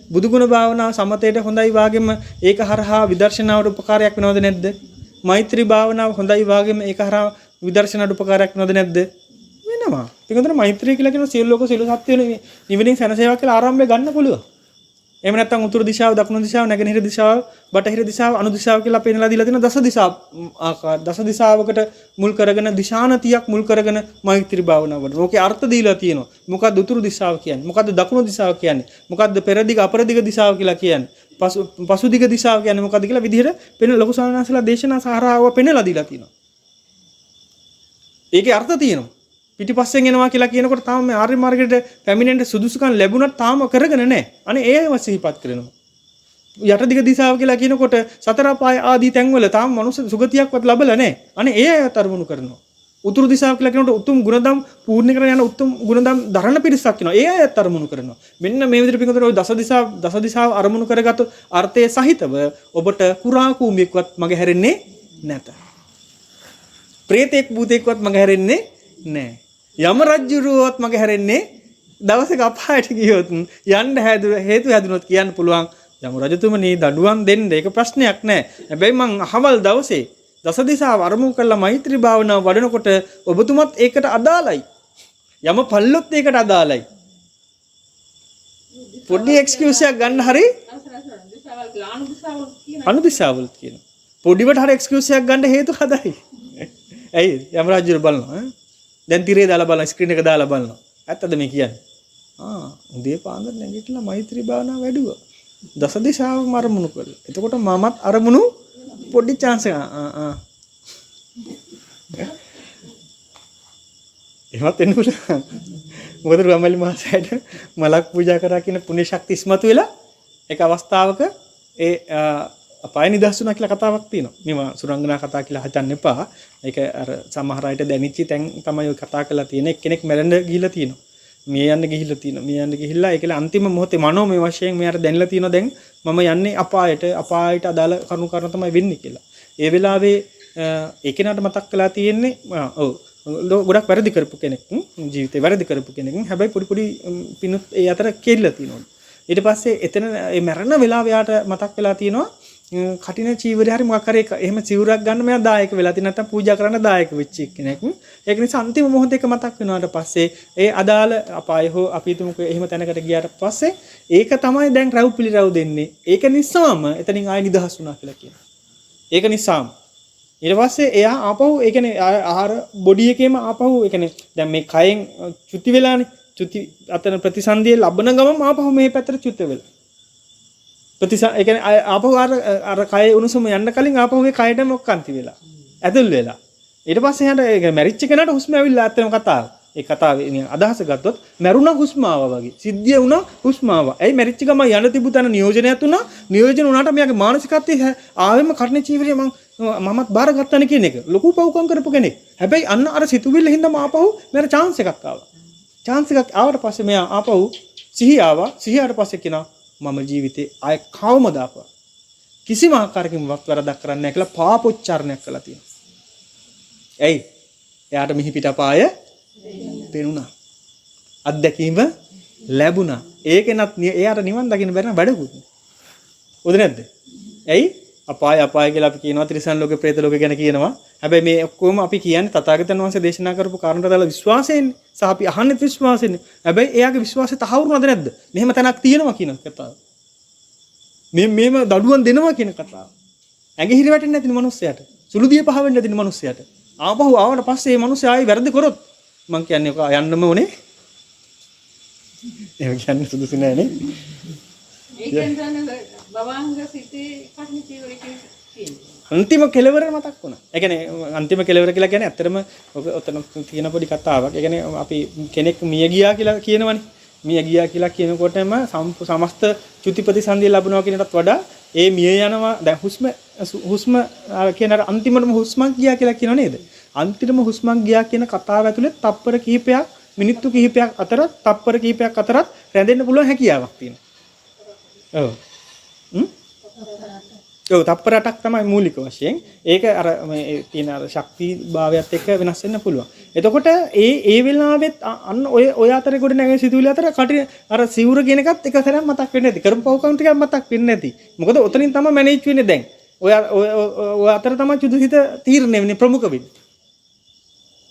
බුදුගුණ භාවනාව සමතේට හොඳයි වාගෙම ඒක හරහා විදර්ශනාවට උපකාරයක් වෙනවද නැද්ද? මෛත්‍රී භාවනාව හොඳයි වාගෙම ඒක හරහා විදර්ශනාවට උපකාරයක් වෙනවද නැද්ද? වෙනවා. ඒකතර මෛත්‍රී කියලා කියන සියලු ලෝක සියලු සත්ත්වයන් නිවෙනින් සැනසේවා කියලා ආරම්භය ගන්න පුළුවන්. එහෙම නැත්නම් උතුරු දිශාව, දකුණු දිශාව, නැගෙනහිර දිශාව, බටහිර දිශාව, අනු දිශාව කියලා පෙන්නලා දීලා තියෙන දස දිශා ආකාර දස දිශාවකට මුල් කරගෙන දිශානතියක් මුල් කරගෙන මෛත්‍රී භාවනාව වඩන. ඕකේ අර්ථ දීලා තියෙනවා. මොකද්ද උතුරු දිශාව කියන්නේ? මොකද්ද දකුණු දිශාව කියන්නේ? මොකද්ද පෙරදිග අපරදිග දිශාව කියලා කියන්නේ? පසුදිග දිශාව කියන්නේ මොකද්ද කියලා විදිහට පෙන්න ලොකු සාරණාසලා දේශනා සාරාව පෙන්නලා දීලා තියෙනවා. ඒකේ අර්ථ තියෙනවා. පිටිපස්සෙන් එනවා කියලා කියනකොට තාම මේ ආර්ය මාර්ගයට පැමිණෙන්න සුදුසුකම් ලැබුණත් තාම කරගෙන නැහැ. අනේ ඒ අයව සිහිපත් කරනවා. යටදිග දිශාව කියලා කියනකොට සතර පාය ආදී තැන්වල තාම මනුස්ස සුගතියක්වත් ලැබලා නැහැ. අනේ ඒ අයව තරමුණු කරනවා. උතුරු දිශාව කියලා කියනකොට උතුම් ගුණධම් පූර්ණ කරගෙන යන උතුම් ගුණධම් දරණ පිරිසක් වෙනවා. ඒ අයව තරමුණු කරනවා. මෙන්න මේ විදිහට පිටතට ওই දස දිශාව අරමුණු කරගත් අර්ථයේ සහිතව ඔබට කුරා කූඹියක්වත් මගේ හැරෙන්නේ නැත. ප්‍රේතෙක් භූතෙක්වත් මගේ හැරෙන්නේ නැහැ. යම රජ්ජුරුවත් මගේ හැරෙන්නේ දවසක අපායට ගියොත් යන්න හේතු හැදුනොත් කියන්න පුළුවන් යම රජතුමනි දඬුවම් දෙන්න ඒක ප්‍රශ්නයක් නෑ. හැබැයි මං අහවල් දවසේ දස දිශාව අරමුණු කරලා මෛත්‍රී භාවනාව වඩනකොට ඔබතුමත් ඒකට අදාළයි. යම පල්ලොත් ඒකට අදාළයි. පොඩි එක්ස්කියුස් එකක් ගන්න හරි අනු දිශාවල් කියන. පොඩිවට හරි එක්ස්කියුස් එකක් ගන්න හේතු හදයි. ඇයි යම රජ්ජුරු බලනවා. දැන් තිරේ දාලා බලන ස්ක්‍රීන් එක දාලා බලනවා. ඇත්තද මේ කියන්නේ? උදේ පාන්දර නැගිටලා මෛත්‍රී භාවනාව වැඩුවා. දස දිශාවම අරමුණු කළා. එතකොට මමත් අරමුණු පොඩි chance එක එහෙමත් වෙන්න පුළුවන්. මොකද රමලි මහසයට මලක් පූජා කරා කියන පුණ්‍ය ශක්තිය ඉස්මතු වෙලා ඒක අවස්ථාවක ඒ අපාය නිදහස් වුණා කියලා කතාවක් තියෙනවා. මේවා සුරංගනා කතා කියලා හිතන්න එපා. ඒක අර සමහර අයට දැනෙච්ච තැන් තමයි ඔය කතා කරලා තියෙන. එක්කෙනෙක් මැරෙන්න ගිහිල්ලා තියෙනවා. මේ යන්න ගිහිල්ලා තියෙනවා. මේ යන්න ගිහිල්ලා ඒකල අන්තිම මොහොතේ මනෝමය වශයෙන් මෙයාට දැනලා තියෙනවා දැන් මම යන්නේ අපායට අදාළ කරුණු කරන තමයි වෙන්නේ කියලා. ඒ වෙලාවේ ඒ කෙනාට මතක් වෙලා තියෙන්නේ ගොඩක් වැරදි කරපු කෙනෙක්. ජීවිතේ වැරදි කරපු කෙනෙක්. හැබැයි පොඩි පිනුත් ඒ අතර කෙල්ලලා තියෙනවා. ඊට පස්සේ එතන ඒ මැරෙන වෙලාව යාට මතක් වෙලා තියෙනවා කටින චීවරය හරි මොකක් හරි එහෙම චීවරයක් ගන්න මෙයා දායක වෙලා තියෙන නැත්නම් පූජා කරන්න දායක වෙච්ච කෙනෙක්. ඒක නිසා අන්තිම මොහොතේ එක මතක් වෙනාට පස්සේ ඒ අදාළ අපාය හෝ අපි හිතමුකෝ එහෙම තැනකට ගියාට පස්සේ ඒක තමයි දැන් රව් පිළිරව් දෙන්නේ. ඒක නිසාම එතනින් ආය නිදහස් වුණා කියලා කියනවා. ඒක නිසාම ඊට පස්සේ එයා ආපහු ඒ කියන්නේ ආහාර බොඩි එකේම ආපහු ඒ කියන්නේ දැන් මේ කයෙන් චුති වෙලානේ. චුති අතන ප්‍රතිසන්දියේ ලබන ගමම ආපහු මේ පැත්තට චුත වෙලා. ඒ කියන්නේ ආපහු අර කය උණුසුම යන්න කලින් ආපහු ඒ කයටම ඔක්කාන්ති වෙලා. ඇතුල් වෙලා. ඊට පස්සේ යන ඒ මැරිච්ච කෙනාට හුස්ම ඇවිල්ලා ඇත්තම කතාව. ඒ කතාවේ අදහස ගත්තොත් මරුණා හුස්ම ආවා වගේ. සිද්ධිය වුණා හුස්ම ආවා. ඇයි මැරිච්ච ගම යන තිබු තැන නියෝජනයක් වුණා. නියෝජන වුණාට මෙයාගේ මානසිකත්වයේ ආවෙම කර්ණ චීවරය මමත් බාරගත්තානේ කියන එක. ලොකු පව්කම් කරපු කෙනෙක්. හැබැයි අන්න අර සිතුවිල්ල හින්දාම ආපහු මෙයාට chance එකක් ආවා. chance එකක් ආවට පස්සේ මෙයා ආපහු සිහිය ආවා. සිහියට පස්සේ කියනවා මම ජීවිතේ ආය කවමද ආපහු කිසිම ආකාරයකින් වරදක් කරන්නේ නැහැ කියලා පාපොච්චාරණයක් කළා තියෙනවා. ඇයි? එයාට මිහි පිටපාය පෙනුණා. අත්දැකීම ලැබුණා. ඒකෙනත් එයාට නිවන් දකින්න බැරි වැඩකුත්. උද නැද්ද? ඇයි? අපාය කියලා අපි කියනවා ත්‍රිසන් ලෝකේ പ്രേත ලෝකේ ගැන කියනවා. හැබැයි මේ ඔක්කොම අපි කියන්නේ තථාගතයන් වහන්සේ දේශනා කරපු කාරණා දාලා විශ්වාසයෙන්නේ. සහ අපි අහන්නේ විශ්වාසයෙන්නේ. හැබැයි එයාගේ විශ්වාසය තහවුරුනද නැද්ද? මෙහෙම තැනක් තියෙනවා කියන කතාව. මේම දඩුවම් දෙනවා කියන කතාව. ඇඟ හිරි වැටෙන්නේ නැතිනේ මිනිස්සයාට. සුළු දිය පහ වෙන්නේ නැතිනේ මිනිස්සයාට. ආපහු ආවට පස්සේ මේ මිනිස්සයා ආයි වැරදි කරොත් මං කියන්නේ ඔක යන්නම ඕනේ. එහෙම කියන්නේ සුදුසු නෑ නේ. ඒකෙන් තමයි බවංග සිටේ කර්ණ චීවරය කියන්නේ. අන්තිම කෙලවර මතක් වුණා. ඒ කියන්නේ අන්තිම කෙලවර කියලා කියන්නේ ඇත්තටම ඔතන තියෙන පොඩි කතාවක්. ඒ කියන්නේ අපි කෙනෙක් මිය ගියා කියලා කියනවනේ. මිය ගියා කියලා කියනකොටම සමස්ත චුතිපති සංදිය ලැබුණා කියනටත් වඩා ඒ මිය යනවා දැන් හුස්ම කියන අර අන්තිමටම හුස්මක් ගියා කියලා කියනව නේද? අන්තිමම හුස්මක් ගියා කියන කතාව ඇතුලේ තප්පර කිහිපයක් මිනිත්තු කිහිපයක් අතරත් තප්පර කිහිපයක් අතරත් රැඳෙන්න පුළුවන් හැකියාවක් තියෙනවා. ඔව්. ඔව් තප්පර 8ක් තමයි මූලික වශයෙන්. ඒක අර මේ තියෙන අර ශක්ති භාවයත් එක්ක වෙනස් වෙන්න පුළුවන්. එතකොට ඒ වෙලාවෙත් අන්න ඔය අතරේ ගොඩ නැගෙන සිතුවිලි අතර අර සිවුර කියන එකත් එක සැරයක් මතක් වෙන්නේ නැති. කරපු පව් ටිකක් මතක් වෙන්නේ නැති. මොකද ඔතනින් තමයි මැනේජ් වෙන්නේ දැන්. ඔය අතර තමයි චුදුසිත තීරණය වෙන්නේ ප්‍රමුඛ වෙන්නේ.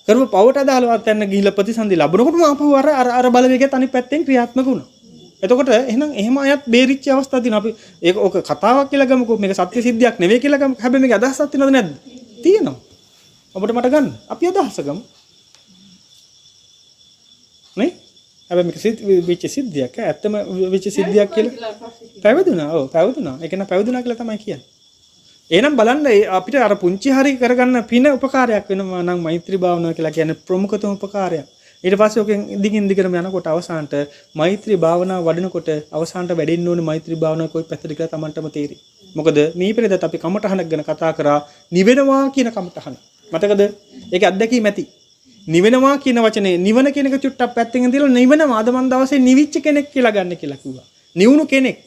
කරපු පවට අදාළවත් යන ගිහිලා ප්‍රතිසන්දි ලැබුණකොටම ආපහු අර බලවේගයත් අනිත් පැත්තෙන් ක්‍රියාත්මක වුණා. එතකොට එහෙනම් එහෙම අයත් බේරිච්ච අවස්ථා තියෙනවා. අපි ඒක ඔක කතාවක් කියලා ගමුකෝ. මේක සත්‍ය සිද්ධියක් නෙවෙයි කියලා ගමු. හැබැයි මේක අදහසක් තියෙනවද නැද්ද? තියෙනවා. ඔබට මට ගන්න. අපි අදහස ගමු. නේ? හැබැයි මේක වෙච්ච සිද්ධියක්. ඇත්තම වෙච්ච සිද්ධියක් කියලා. පැවිදුණා. ඔව් පැවිදුණා. ඒක න පැවිදුණා කියලා තමයි කියන්නේ. එහෙනම් බලන්න අපිට අර පුංචි හරි කරගන්න පින උපකාරයක් වෙනවා නම් මෛත්‍රී භාවනාව කියලා කියන්නේ ප්‍රමුඛතම උපකාරයක්. ඊට පස්සේ ඔකෙන් දිගින් දිගටම යනකොට අවසානට මෛත්‍රී භාවනාව වඩනකොට අවසානට වැඩෙන්න ඕනේ මෛත්‍රී භාවනාව කොයි පැත්තද කියලා Tamanටම තේරෙයි. මොකද මේ පෙරේදත් අපි කමඨහනක් ගැන කතා කරා නිවෙනවා කියන කමඨහන. මතකද? ඒක අත්දැකීම් ඇති. නිවෙනවා කියන වචනේ නිවන කියන එක චුට්ටක් පැත්තකින් දාලා නිවෙනවා අද මන් දවසේ නිවිච්ච කෙනෙක් කියලා ගන්න කියලා කිව්වා. නිවුණු කෙනෙක්.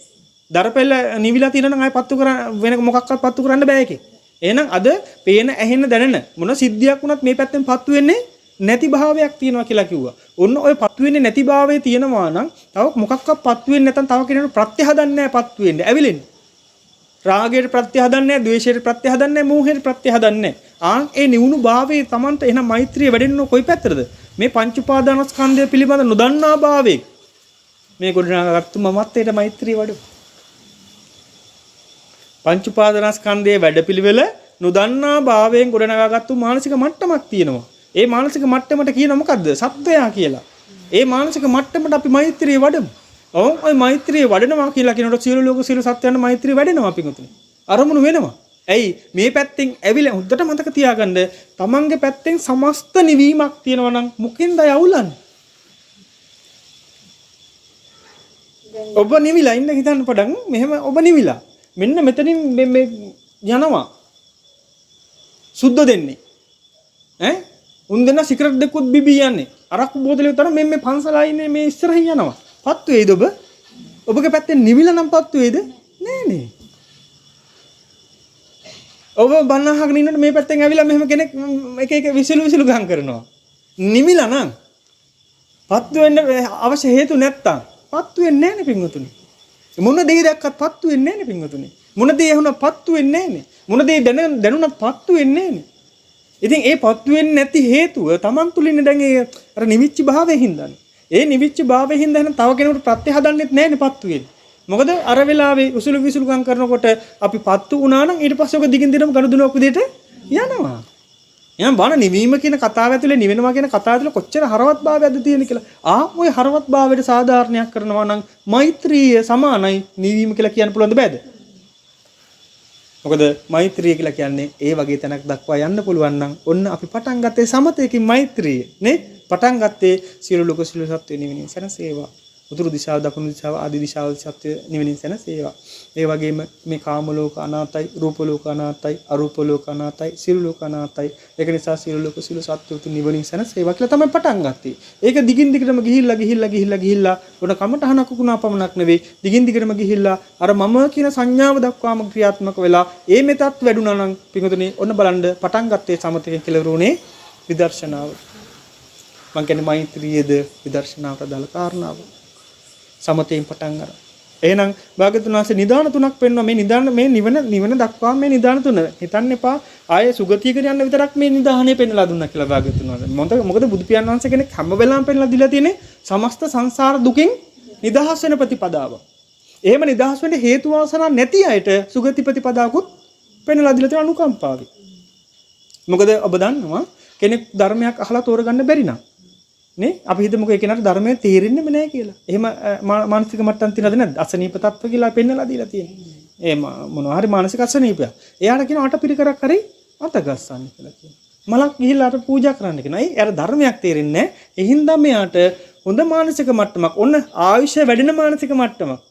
දරපෙළ නිවිලා තියෙනවා නම් ආයෙ පත්තු කරන්න වෙන මොකක්වත් පත්තු කරන්න බෑ ඒකේ. එහෙනම් අද පේන ඇහෙන දැනෙන මොන සිද්ධියක් වුණත් මේ පැත්තෙන් පත්තු වෙන්නේ නැති භාවයක් තියෙනවා කියලා කිව්වා. ඔන්න ඔය පත්තු වෙන්නේ නැති භාවයේ තියෙනවා නම් තව මොකක්වත් පත්තු වෙන්නේ නැත්නම් තව කෙනෙකුට ප්‍රත්‍ය හදන්නේ නැහැ පත්තු වෙන්නේ. ඇවිලෙන්නේ. රාගයට ප්‍රත්‍ය හදන්නේ නැහැ, ද්වේෂයට ප්‍රත්‍ය හදන්නේ නැහැ, මෝහයට ප්‍රත්‍ය හදන්නේ නැහැ. ඒ නිවුණු භාවයේ Tamanට එහෙනම් මෛත්‍රිය වැඩෙන්න කොයි පැත්තටද? මේ පංච උපාදානස්කන්ධය පිළිබඳ නොදන්නා භාවයේ මේ ගොඩනගාගත්තු මමත්වයට මෛත්‍රිය වඩු. පංච උපාදානස්කන්ධයේ වැඩපිළිවෙල නොදන්නා භාවයෙන් ගොඩනගාගත්තු මානසික මට්ටමක් තියෙනවා. ඒ මානසික මට්ටමට කියන මොකද්ද? සත්වයා කියලා. ඒ මානසික මට්ටමට අපි මෛත්‍රිය වඩමු. ඔය මෛත්‍රිය වඩනවා කියලා කියනකොට සියලු ලෝක සියලු සත්වයන් මෛත්‍රිය වැඩෙනවා පිටුතුනේ. අරමුණු වෙනවා. ඇයි මේ පැත්තෙන් ඇවිල්ලා හොද්දට මතක තියාගන්න තමන්ගේ පැත්තෙන් සමස්ත නිවීමක් තියෙනවා නම් මුකින්ද යවුලන්නේ? ඔබ නිවිලා ඉන්න හිතන්න පඩන් මෙහෙම ඔබ නිවිලා. මෙන්න මෙතනින් මේ යනවා. සුද්ධ දෙන්නේ. ඈ උන් දෙන්න සිගරට් දෙකුත් බිබී යන්නේ. අරක්කු බෝතලේ උතර මේ පන්සලා ඉන්නේ මේ ඉස්සරහින් යනවා. පත්තු වේද ඔබ? ඔබගේ පැත්තෙන් නිවිලා නම් පත්තු වේද? නෑනේ. ඔබ බන්න අහගෙන ඉන්නකොට මේ පැත්තෙන් ඇවිල්ලා මෙහෙම කෙනෙක් එක විසිලු ගහන් කරනවා. නිවිලා නම් පත්තු වෙන්න අවශ්‍ය හේතු නැත්තම් පත්තු වෙන්නේ නෑනේ පින්වතුනි. මොන දේ දැක්කත් පත්තු වෙන්නේ නෑනේ පින්වතුනි. මොන දේ ඇහුණත් පත්තු වෙන්නේ නෑනේ. මොන දේ දැනුණත් පත්තු වෙන්නේ නෑනේ. ඉතින් ඒ පත්තු වෙන්නේ නැති හේතුව Taman තුලින් දැන් ඒ අර නිවිච්ච භාවයෙන් හින්දානේ. ඒ නිවිච්ච භාවයෙන් හින්දා එහෙනම් තව කෙනෙකුට ප්‍රත්‍ය හදන්නෙත් නෑනේ පත්තු වෙන්නේ. මොකද අර වෙලාවේ උසුළු විසුළුකම් කරනකොට අපි පත්තු වුණා නම් ඊට පස්සේ ඔක දිගින් දිගටම ගනුදෙනුවක් විදිහට යනවා. එහෙනම් බාන නිවීම කියන කතාව ඇතුලේ නිවෙනවා කියන කතාව ඇතුලේ කොච්චර හරවත් භාවයක්ද තියෙන කියලා. ওই හරවත් භාවයට සාධාරණයක් කරනවා නම් මෛත්‍රිය සමානයි නිවීම කියලා කියන්න පුළුවන්ද බෑද? මොකද මෛත්‍රිය කියලා කියන්නේ ඒ වගේ තැනක් දක්වා යන්න පුළුවන් නම් ඔන්න අපි පටන් ගත්තේ සමතයකින් මෛත්‍රිය නේ පටන් ගත්තේ සියලු ලෝක සියලු සත්ත්ව නිවෙනින් සැනසේවා උතුරු දිශාව දකුණු දිශාව ආදි දිශාවල් සත්ත්ව නිවෙනින් සැනසේවා ඒ වගේම මේ කාම ලෝක අනාතයි රූප ලෝක අනාතයි අරූප ලෝක අනාතයි සියලු ලෝක අනාතයි ඒක නිසා සියලු ලෝක සියලු සත්ත්ව උතුම් නිවෙනින් සැනසේවා කියලා තමයි පටන් ගත්තේ ඒක දිගින් දිගටම ගිහිල්ලා උන කමටහනක් කුණා පමණක් නෙවෙයි දිගින් දිගටම ගිහිල්ලා අර මම කියන සංඥාව දක්වාම ක්‍රියාත්මක වෙලා ඒ මෙතත් වැඩුණා නම් පිටුතුනේ ඔන්න බලන්න පටන් ගත්තේ සමතයෙන් කෙලවරුනේ විදර්ශනාව මං කියන්නේ මෛත්‍රියේද විදර්ශනාවට දාල කාරණාව සමතයෙන් පටන් ගන්න. එහෙනම් භාග්‍යවතුන් වහන්සේ නිදාන තුනක් පෙන්වනවා මේ නිදාන මේ නිවන දක්වා මේ නිදාන තුන. හිතන්න එපා ආයේ සුගතියකට යන්න විතරක් මේ නිදාහනේ පෙන්වලා දුන්නා කියලා භාග්‍යවතුන් වහන්සේ. මොකද බුදු පියාණන් වහන්සේ කෙනෙක් හැම වෙලාවෙම පෙන්වලා දීලා තියෙන්නේ සමස්ත සංසාර දුකින් නිදහස් වෙන ප්‍රතිපදාව. එහෙම නිදහස් වෙන්න හේතු වාසනා නැති අයට සුගති ප්‍රතිපදාවකුත් පෙන්වලා දීලා තියෙන අනුකම්පාවයි. මොකද ඔබ දන්නවා කෙනෙක් ධර්මයක් අහලා තෝරගන්න බැරි නම් නේ අපි හිතමුකෝ ඒ කෙනාට ධර්මයේ තේරෙන්නේම නැහැ කියලා. එහෙම මානසික මට්ටම් තියනද නැද්ද? අසනීප තත්ත්ව කියලා පෙන්නලා දීලා තියෙනවා. ඒ මොනවා හරි මානසික අසනීපයක්. එයාට කියන අටපිරිකරක් හරි අතගස්සන්න කියලා කියනවා. මලක් ගිහිල්ලා අර පූජා කරන්න කියනවා. එයාට ධර්මයක් තේරෙන්නේ නැහැ. ඒ හින්දා මෙයාට හොඳ මානසික මට්ටමක් ඔන්න ආයුෂ වැඩෙන මානසික මට්ටමක්.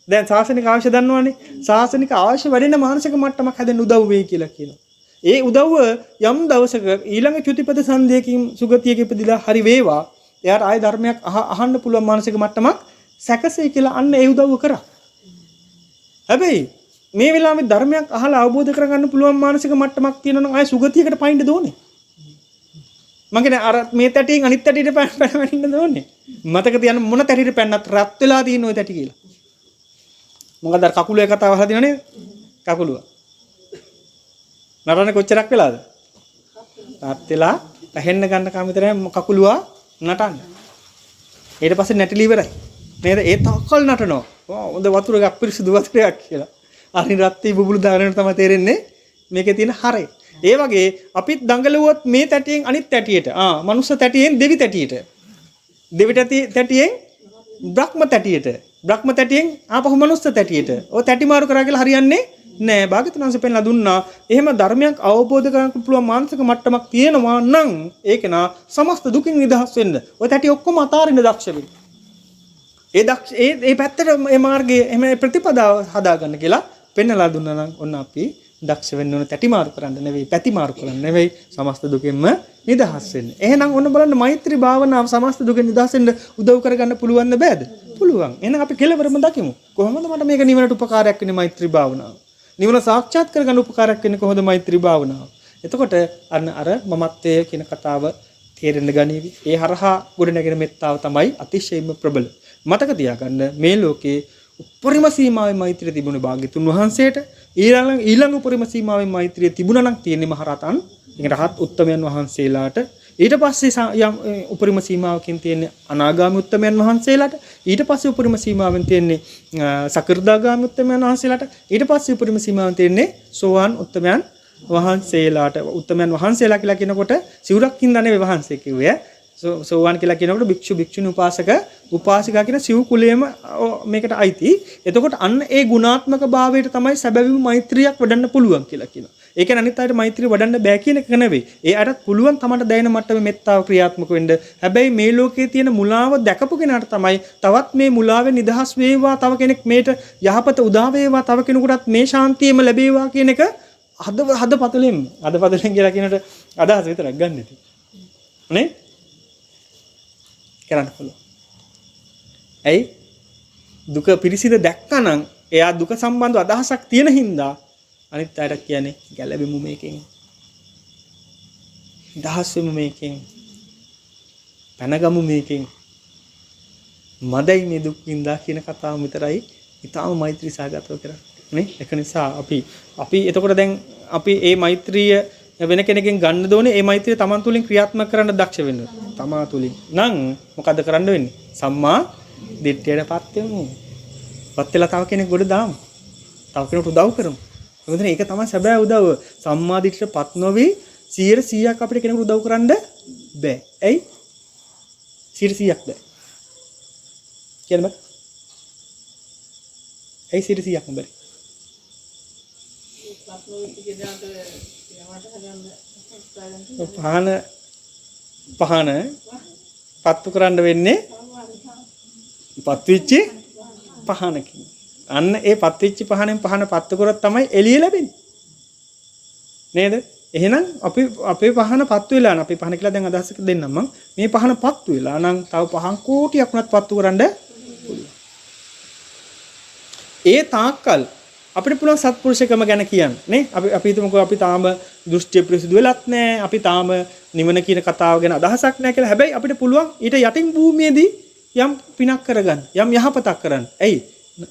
දැන් සාසනික ආයුෂ දන්නවනේ. සාසනික ආයුෂ වැඩෙන මානසික මට්ටමක් හැදෙන්න උදව් වෙයි කියලා කියනවා. ඒ උදව්ව යම් දවසක ඊළඟ චුතිපද සංදේයකින් සුගතියක ඉපදිලා හරි වේවා එයාට ආය ධර්මයක් අහන්න පුළුවන් මානසික මට්ටමක් සැකසෙයි කියලා අන්න ඒ උදව්ව කරා. හැබැයි මේ වෙලාවේ ධර්මයක් අහලා අවබෝධ කරගන්න පුළුවන් මානසික මට්ටමක් තියෙනවා නම් ආය සුගතියකට පයින්න දෝනේ. මං කියන්නේ අර මේ තැටියෙන් අනිත් තැටියට පැනවෙන්න දෝනේ. මතක තියන්න මොන තැටියට පැන්නත් රත් වෙලා තියෙන ওই තැටි කියලා. මොකද අර කකුලේ කතාව අහලා දිනවනේ කකුලුව. නරන කොච්චරක් වෙලාද? තාත් වෙලා පැහෙන්න ගන්න කම විතරයි කකුලුවා නටන්න. ඊට පස්සේ නැටිලි ඉවරයි. නේද? ඒ තාක්කල් නටනවා. හොඳ වතුර එකක් පිරිසිදු වතුරක් කියලා. අරින් රත්ති බුබුලු දාගෙන තමයි තේරෙන්නේ මේකේ තියෙන හරය. ඒ වගේ අපිත් දඟලුවොත් මේ තැටියෙන් අනිත් තැටියට. මනුස්ස තැටියෙන් දෙවි තැටියට. දෙවි තැටියෙන් බ්‍රහ්ම තැටියට. බ්‍රහ්ම තැටියෙන් ආපහු මනුස්ස තැටියට. ඔය තැටි මාරු කරා කියලා හරියන්නේ නෑ. භාග්‍යවතුන් වහන්සේ පෙන්ලා දුන්නා එහෙම ධර්මයක් අවබෝධ කරගන්න පුළුවන් මානසික මට්ටමක් තියෙනවා නම් ඒක නා සමස්ත දුකින් නිදහස් වෙන්න ඔය තැටි ඔක්කොම අතාරින්න දක්ෂ වෙන්න. ඒ පැත්තට මේ මාර්ගයේ එහෙම ප්‍රතිපදාව හදාගන්න කියලා පෙන්ලා දුන්නා නම් ඔන්න අපි දක්ෂ වෙන්න ඕන තැටි මාරු කරන්න නෙවෙයි පැති මාරු කරන්න නෙවෙයි සමස්ත දුකින්ම නිදහස් වෙන්න. එහෙනම් ඔන්න බලන්න මෛත්‍රී භාවනාව සමස්ත දුකින් නිදහස් වෙන්න උදව් කරගන්න පුළුවන්ද බෑද? පුළුවන්. එහෙනම් අපි කෙලවරම දකිමු. කොහොමද මට මේක නිවනට උපකාරයක් වෙන්නේ මෛත්‍රී භාවනාව? නිවන සාක්ෂාත් කරගන්න උපකාරයක් වෙන්නේ කොහොමද මෛත්‍රී භාවනාව? එතකොට අන්න අර මමත්වය කියන කතාව තේරෙන්න ගනීවි. ඒ හරහා ගොඩනැගෙන මෙත්තාව තමයි අතිශයින්ම ප්‍රබල. මතක තියාගන්න මේ ලෝකේ උපරිම සීමාවේ මෛත්‍රිය තිබුණේ භාග්‍යතුන් වහන්සේට. ඊළඟ උපරිම සීමාවේ මෛත්‍රිය තිබුණා නම් තියෙන්නේ මහරහතන්, ඒ රහත් උත්තමයන් වහන්සේලාට. ඊට පස්සේ යම් උපරිම සීමාවකින් තියෙන්නේ අනාගාමී උත්තමයන් වහන්සේලාට. ඊට පස්සේ උපරිම සීමාවෙන් තියෙන්නේ සකෘදාගාමී උත්තමයන් වහන්සේලාට. ඊට පස්සේ උපරිම සීමාවෙන් තියෙන්නේ සෝවාන් උත්තමයන් වහන්සේලාට. උත්තමයන් වහන්සේලා කියලා කියනකොට සිවුරක් හින්දා නෙවෙයි වහන්සේ කිව්වේ. සෝවාන් කියලා කියනකොට භික්ෂු භික්ෂුණී උපාසක උපාසිකා කියන සිව් කුලයේම මේකට අයිති. එතකොට අන්න ඒ ගුණාත්මක භාවයට තමයි සැබවින්ම මෛත්‍රියක් වඩන්න පුළුවන් කියලා කියනවා. ඒ කියන්නේ අනිත් අයට මෛත්‍රිය වඩන්න බෑ කියන එක නෙවෙයි. ඒ අයටත් පුළුවන් තමන්ට දැනෙන මට්ටමේ මෙත්තාව ක්‍රියාත්මක වෙන්න. හැබැයි මේ ලෝකයේ තියෙන මුලාව දැකපු කෙනාට තමයි තවත් මේ මුලාවෙන් නිදහස් වේවා, තව කෙනෙක් මේට යහපත උදා වේවා, තව කෙනෙකුටත් මේ ශාන්තියම ලැබේවා කියන එක හදපතලෙන් කියලා කියනට අදහස විතරක් ගන්න ඉතින්. නේ? කරන්න පුළුවන්. ඇයි? දුක පිරිසිඳ දැක්කනම් එයා දුක සම්බන්ධව අදහසක් තියෙන හින්දා අනිත් අයට කියන්නේ ගැලවෙමු මේකෙන්. දහස් වෙමු මේකෙන්. පැනගමු මේකෙන්. මදයි මේ දුක් විඳා කියන කතාව විතරයි ඊටාම මෛත්‍රී සාගතව කරන්නේ. නේ? ඒක නිසා අපි එතකොට දැන් අපි මේ මෛත්‍රිය වෙන කෙනකින් ගන්න දෝනේ මේ මෛත්‍රිය තමන් තුළින් ක්‍රියාත්මක කරන්න දක්ෂ වෙන්න. තමා තුළින්. නම් මොකද කරන්න වෙන්නේ? සම්මා දිට්ඨියටපත් වෙමු. පත් වෙලා තව කෙනෙක් ගොඩ දාමු. තව කෙනෙකුට උදව් කරමු. මොකද ඒක තමයි සැබෑ උදව්ව. සම්මා දිට්ඨියටපත් නොවි 100%ක් අපිට කෙනෙකුට උදව් කරන්න බෑ. ඇයි? 100%ක් බෑ. කියන්න බෑ. ඇයි 100%ක්ම බෑ? පහන පත්තු කරන්න වෙන්නේ පත්විච්චි පහනකින්. අන්න ඒ පත්විච්චි පහනෙන් පහන පත්තු කරොත් තමයි එළිය ලැබෙන්නේ. නේද? එහෙනම් අපේ පහන පත්තු වෙලා නම් අපි පහන කියලා දැන් අදහසක් දෙන්නම් මම. මේ පහන පත්තු වෙලා නම් තව පහන් කෝටියක් වුණත් පත්තු කරන්න පුළුවන්. ඒ තාක්කල් අපිට පුළුවන් සත්පුරුෂකම ගැන කියන්න නේ. අපි හිතමුකෝ අපි තාම දෘෂ්ටි පිරිසිදු වෙලත් නැහැ. අපි තාම නිවන කියන කතාව ගැන අදහසක් නැහැ කියලා. හැබැයි අපිට පුළුවන් ඊට යටින් භූමියේදී යම් පිනක් කරගන්න. යම් යහපතක් කරන්න. ඇයි?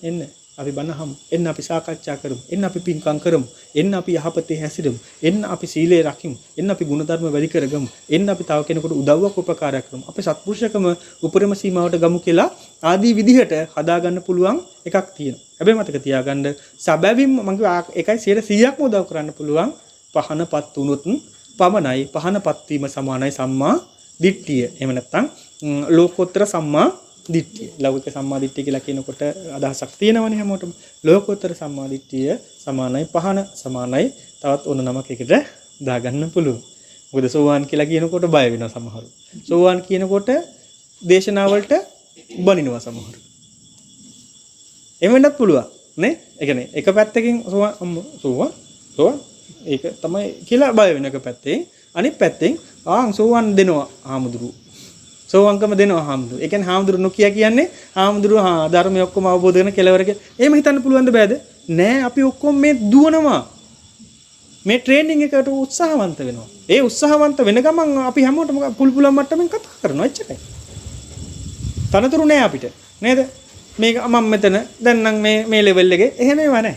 එන්න අපි බණහමු. එන්න අපි සාකච්ඡා කරමු. එන්න අපි පින්කම් කරමු. එන්න අපි යහපතේ හැසිරෙමු. එන්න අපි සීලය රකිමු. එන්න අපි ගුණධර්ම වැඩි කරගමු. එන්න අපි තව කෙනෙකුට උදව්වක් උපකාරයක් කරමු. අපි සත්පුරුෂකම උපරිම සීමාවට ගමු කියලා ආදී විදිහට හදාගන්න පුළුවන් එකක් තියෙනවා. හැබැයි මතක තියාගන්න සැබවින්ම මම ඒකයි 100%ක්ම උදව් කරන්න පුළුවන් පහනපත් වුණොත් පමණයි. පහනපත් වීම සමානයි සම්මා දිට්ඨිය. එහෙම නැත්නම් ලෝකෝත්තර සම්මා දිට්ඨිය. ලෞකික සම්මා දිට්ඨිය කියලා කියනකොට අදහසක් තියෙනවනේ හැමෝටම. ලෝකෝත්තර සම්මා දිට්ඨිය සමානයි පහන සමානයි තවත් ඕන නමක් එකට දාගන්න පුළුවන්. මොකද සෝවාන් කියලා කියනකොට බය වෙනවා සමහරු. සෝවාන් කියනකොට දේශනාවලට බනිනවා සමහරු. එහෙම වෙන්නත් පුළුවන් නේ? ඒ කියන්නේ එක පැත්තකින් සෝවාන් ඒක තමයි කියලා බය වෙන එක පැත්තෙන් අනිත් පැත්තෙන් සෝවාන් දෙනවා ආමුදුරු. සෝවාන්කම දෙනවා හාමුදුරු. ඒ කියන්නේ හාමුදුරු නොකිය කියන්නේ හාමුදුරු ධර්මය ඔක්කොම අවබෝධ කරන කෙලවරක. එහෙම හිතන්න පුළුවන්ද බෑද? නෑ අපි ඔක්කොම මේ දුවනවා. මේ ට්‍රේනින් එකට උත්සාහවන්ත වෙනවා. ඒ උත්සාහවන්ත වෙන ගමන් අපි හැමෝටම පුල්පුලම් මට්ටමින් කතා කරනවා එච්චරයි. තනතුරු නෑ අපිට. නේද? මේක මම මෙතන දැන් නම් මේ ලෙවල් එකේ එහෙම ඒවා නෑ.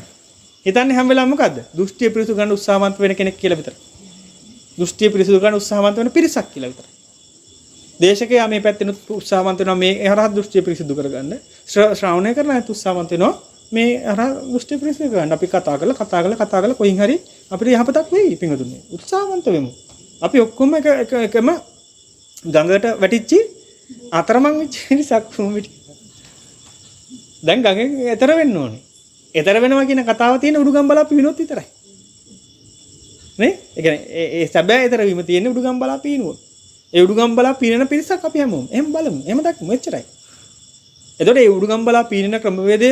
හිතන්නේ හැම වෙලාවෙම මොකද්ද? දෘෂ්ටිය පිරිසුදු ගන්න උත්සාහවන්ත වෙන කෙනෙක් කියලා විතරයි. දෘෂ්ටිය පිරිසුදු ගන්න උත්සාහවන්ත වෙන පිරිසක් කියලා විතරයි. දේශකයා මේ පැත්තෙන් උත්සාහවන්ත වෙනවා මේ හරහා දෘෂ්ටිය පිරිසිදු කරගන්න. ශ්‍රාවණය කරන අයත් උත්සාහවන්ත වෙනවා මේ හරහා දෘෂ්ටිය පිරිසිදු කරගන්න. අපි කතා කරලා කොයින් හරි අපිට යහපතක් වෙයි පිංගුතුනේ. උත්සාහවන්ත වෙමු. අපි ඔක්කොම එකම ගඟට වැටිච්චි අතරමං වෙච්ච නිසාක් භූමිට. දැන් ගඟෙන් එතර වෙන්න ඕනේ. එතර වෙනවා කියන කතාව තියෙන උඩුගම් බලා පිනොත් විතරයි. නේ? ඒ කියන්නේ ඒ සැබෑ එතර වීම තියෙන්නේ උඩුගම් බලා පිනුවොත්. ඒ උඩුගම් බලා පීනන පිරිසක් අපි හැමෝම එහෙම බලමු. එහෙම දක්මු එච්චරයි. එතකොට ඒ උඩුගම් බලා පීනන ක්‍රමවේදය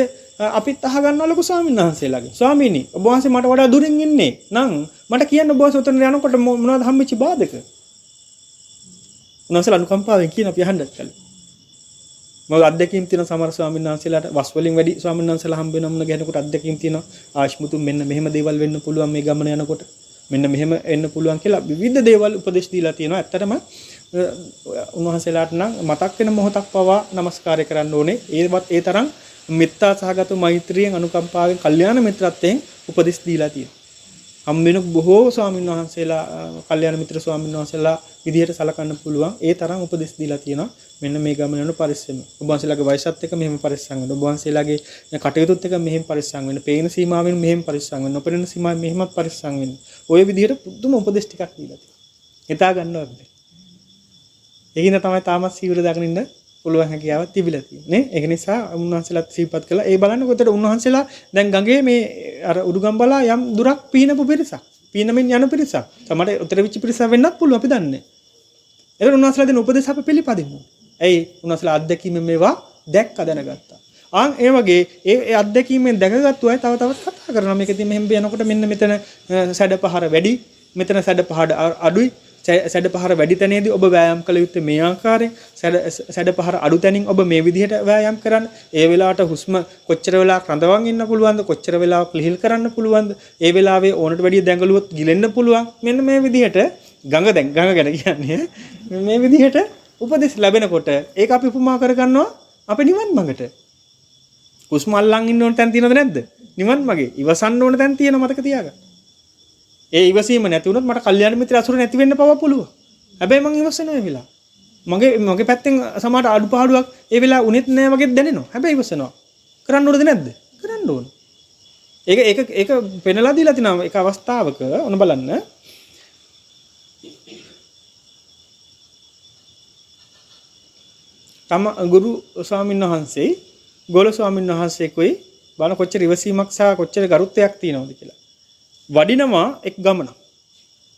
අපිත් අහගන්නවා ලොකු ස්වාමීන් වහන්සේලාගෙන්. ස්වාමීනි ඔබ වහන්සේ මට වඩා දුරින් ඉන්නේ. නම් මට කියන්න ඔබ වහන්සේ උතන යනකොට මොනවද හම්බෙච්ච බාධක? උන්වහන්සේලා අනුකම්පාවෙන් කියන අපි අහන්නත් කලින්. මොකද අත්දැකීම් තියෙන සමහර ස්වාමීන් වහන්සේලාට වස් වලින් වැඩි ස්වාමීන් වහන්සේලා හම්බ වෙන මොන ගැනකොට අත්දැකීම් තියෙනවා. ආශ්මුතුන් මෙන්න මෙහෙම දේවල් වෙන්න පුළුවන් මේ ගමන යනකොට. මෙන්න මෙහෙම එන්න පුළුවන් කියලා විවිධ දේවල් උපදෙස් දීලා තියෙනවා. ඇත්තටම උන්වහන්සේලාට නම් මතක් වෙන මොහොතක් පවා নমස්කාරය කරන්න ඕනේ. ඒවත් ඒ තරම් මෙත්තා සහගත මෛත්‍රියෙන් අනුකම්පාවෙන් කල්යාණ මිත්‍රත්වයෙන් උපදෙස් දීලා තියෙනවා. හම් වෙන බොහෝ ස්වාමීන් වහන්සේලා කල්යාණ මිත්‍ර ස්වාමීන් වහන්සේලා විදිහට සලකන්න පුළුවන්. ඒ තරම් උපදෙස් දීලා තියෙනවා. මෙන්න මේ ගමන යන පරිස්සම. ඔබ වහන්සේලාගේ වයසත් එක්ක මෙහෙම පරිස්සම් වෙන්න. ඔබ වහන්සේලාගේ කටයුතුත් එක්ක මෙහෙම පරිස්සම් වෙන්න. පේන සීමාවෙන් මෙහෙම පරිස්සම් වෙන්න. නොපෙනෙන සීමාවෙන් මෙහෙමත් පරිස්සම් වෙන්න. ඔය විදිහට පුදුම උපදෙස් ටිකක් දීලා තියෙනවා. හිතා ගන්නවා අපිට. ඒකින තමයි තාමත් සීවර දාගෙන ඉන්න පුළුවන් හැකියාවක් තිබිලා තියෙන්නේ නේ. ඒක නිසා උන්වහන්සේලාත් සිහිපත් කළා. ඒ බලන්නකො එතකොට උන්වහන්සේලා දැන් ගඟේ මේ අර උඩුගම් බලා යම් දුරක් පීනපු පිරිසක්. පීනමින් යන පිරිසක්. තමයි උතර විචි පිරිසක් වෙන්නත් පුළුවන් අපි දන්නේ. ඒක උන්වහන්සේලා දෙන උපදේශ අපි පිළිපදිමු. ඇයි උන්වහන්සේලා අත්දැකීමෙන් මේවා දැක්ක දැනගත්තා. ඒ වගේ ඒ අත්දැකීමෙන් දැකගත්තු අය තව තවත් කතා කරනවා. මේකදී මෙහෙම යනකොට මෙන්න මෙතන සැඩපහර වැඩි, මෙතන සැඩපහර අඩුයි. සැඩපහර වැඩි තැනේදී ඔබ ව්‍යායාම් කළ යුත්තේ මේ ආකාරයෙන්. සැඩපහර අඩු තැනින් ඔබ මේ විදිහට ව්‍යායාම් කරන්න. ඒ වෙලාවට හුස්ම කොච්චර වෙලාවක් රඳවන් ඉන්න පුළුවන්ද? කොච්චර වෙලාවක් ලිහිල් කරන්න පුළුවන්ද? ඒ වෙලාවේ ඕනට වැඩිය දැඟලුවොත් ගිලෙන්න පුළුවන්. මෙන්න මේ විදිහට ගඟ ගැන කියන්නේ මේ විදිහට උපදෙස් ලැබෙනකොට ඒක අපි උපමා කරගන්නවා අපේ නිවන් මඟට. හුස්ම අල්ලන් ඉන්න ඕන තැන තියෙනවද නැද්ද? නිවන් මගේ ඉවසන්න ඕන තැන තියෙන මතක තියාගන්න. ඒ ඉවසීම නැති වුණොත් මට කල්යාණ මිත්‍ර අසුර නැති වෙන්න පව පුළුවන්. හැබැයි මං ඉවසනවා ඒ වෙලාව. මගේ පැත්තෙන් සමහරට අඩුපාඩුවක් ඒ වෙලාව උනේත් නෑ වගේ දැනෙනවා. හැබැයි ඉවසනවා. කරන්න ඕනද නැද්ද? කරන්න ඕන. ඒක පෙන්නලා දීලා තිනවා එක අවස්ථාවක ඔන්න බලන්න. තම ගුරු ස්වාමීන් වහන්සේ ගෝල ස්වාමීන් වහන්සේ කොයි බලන කොච්චර ඉවසීමක් සහ කොච්චර ගරුත්වයක් තියෙනවද කියලා. වඩිනවා එක් ගමන.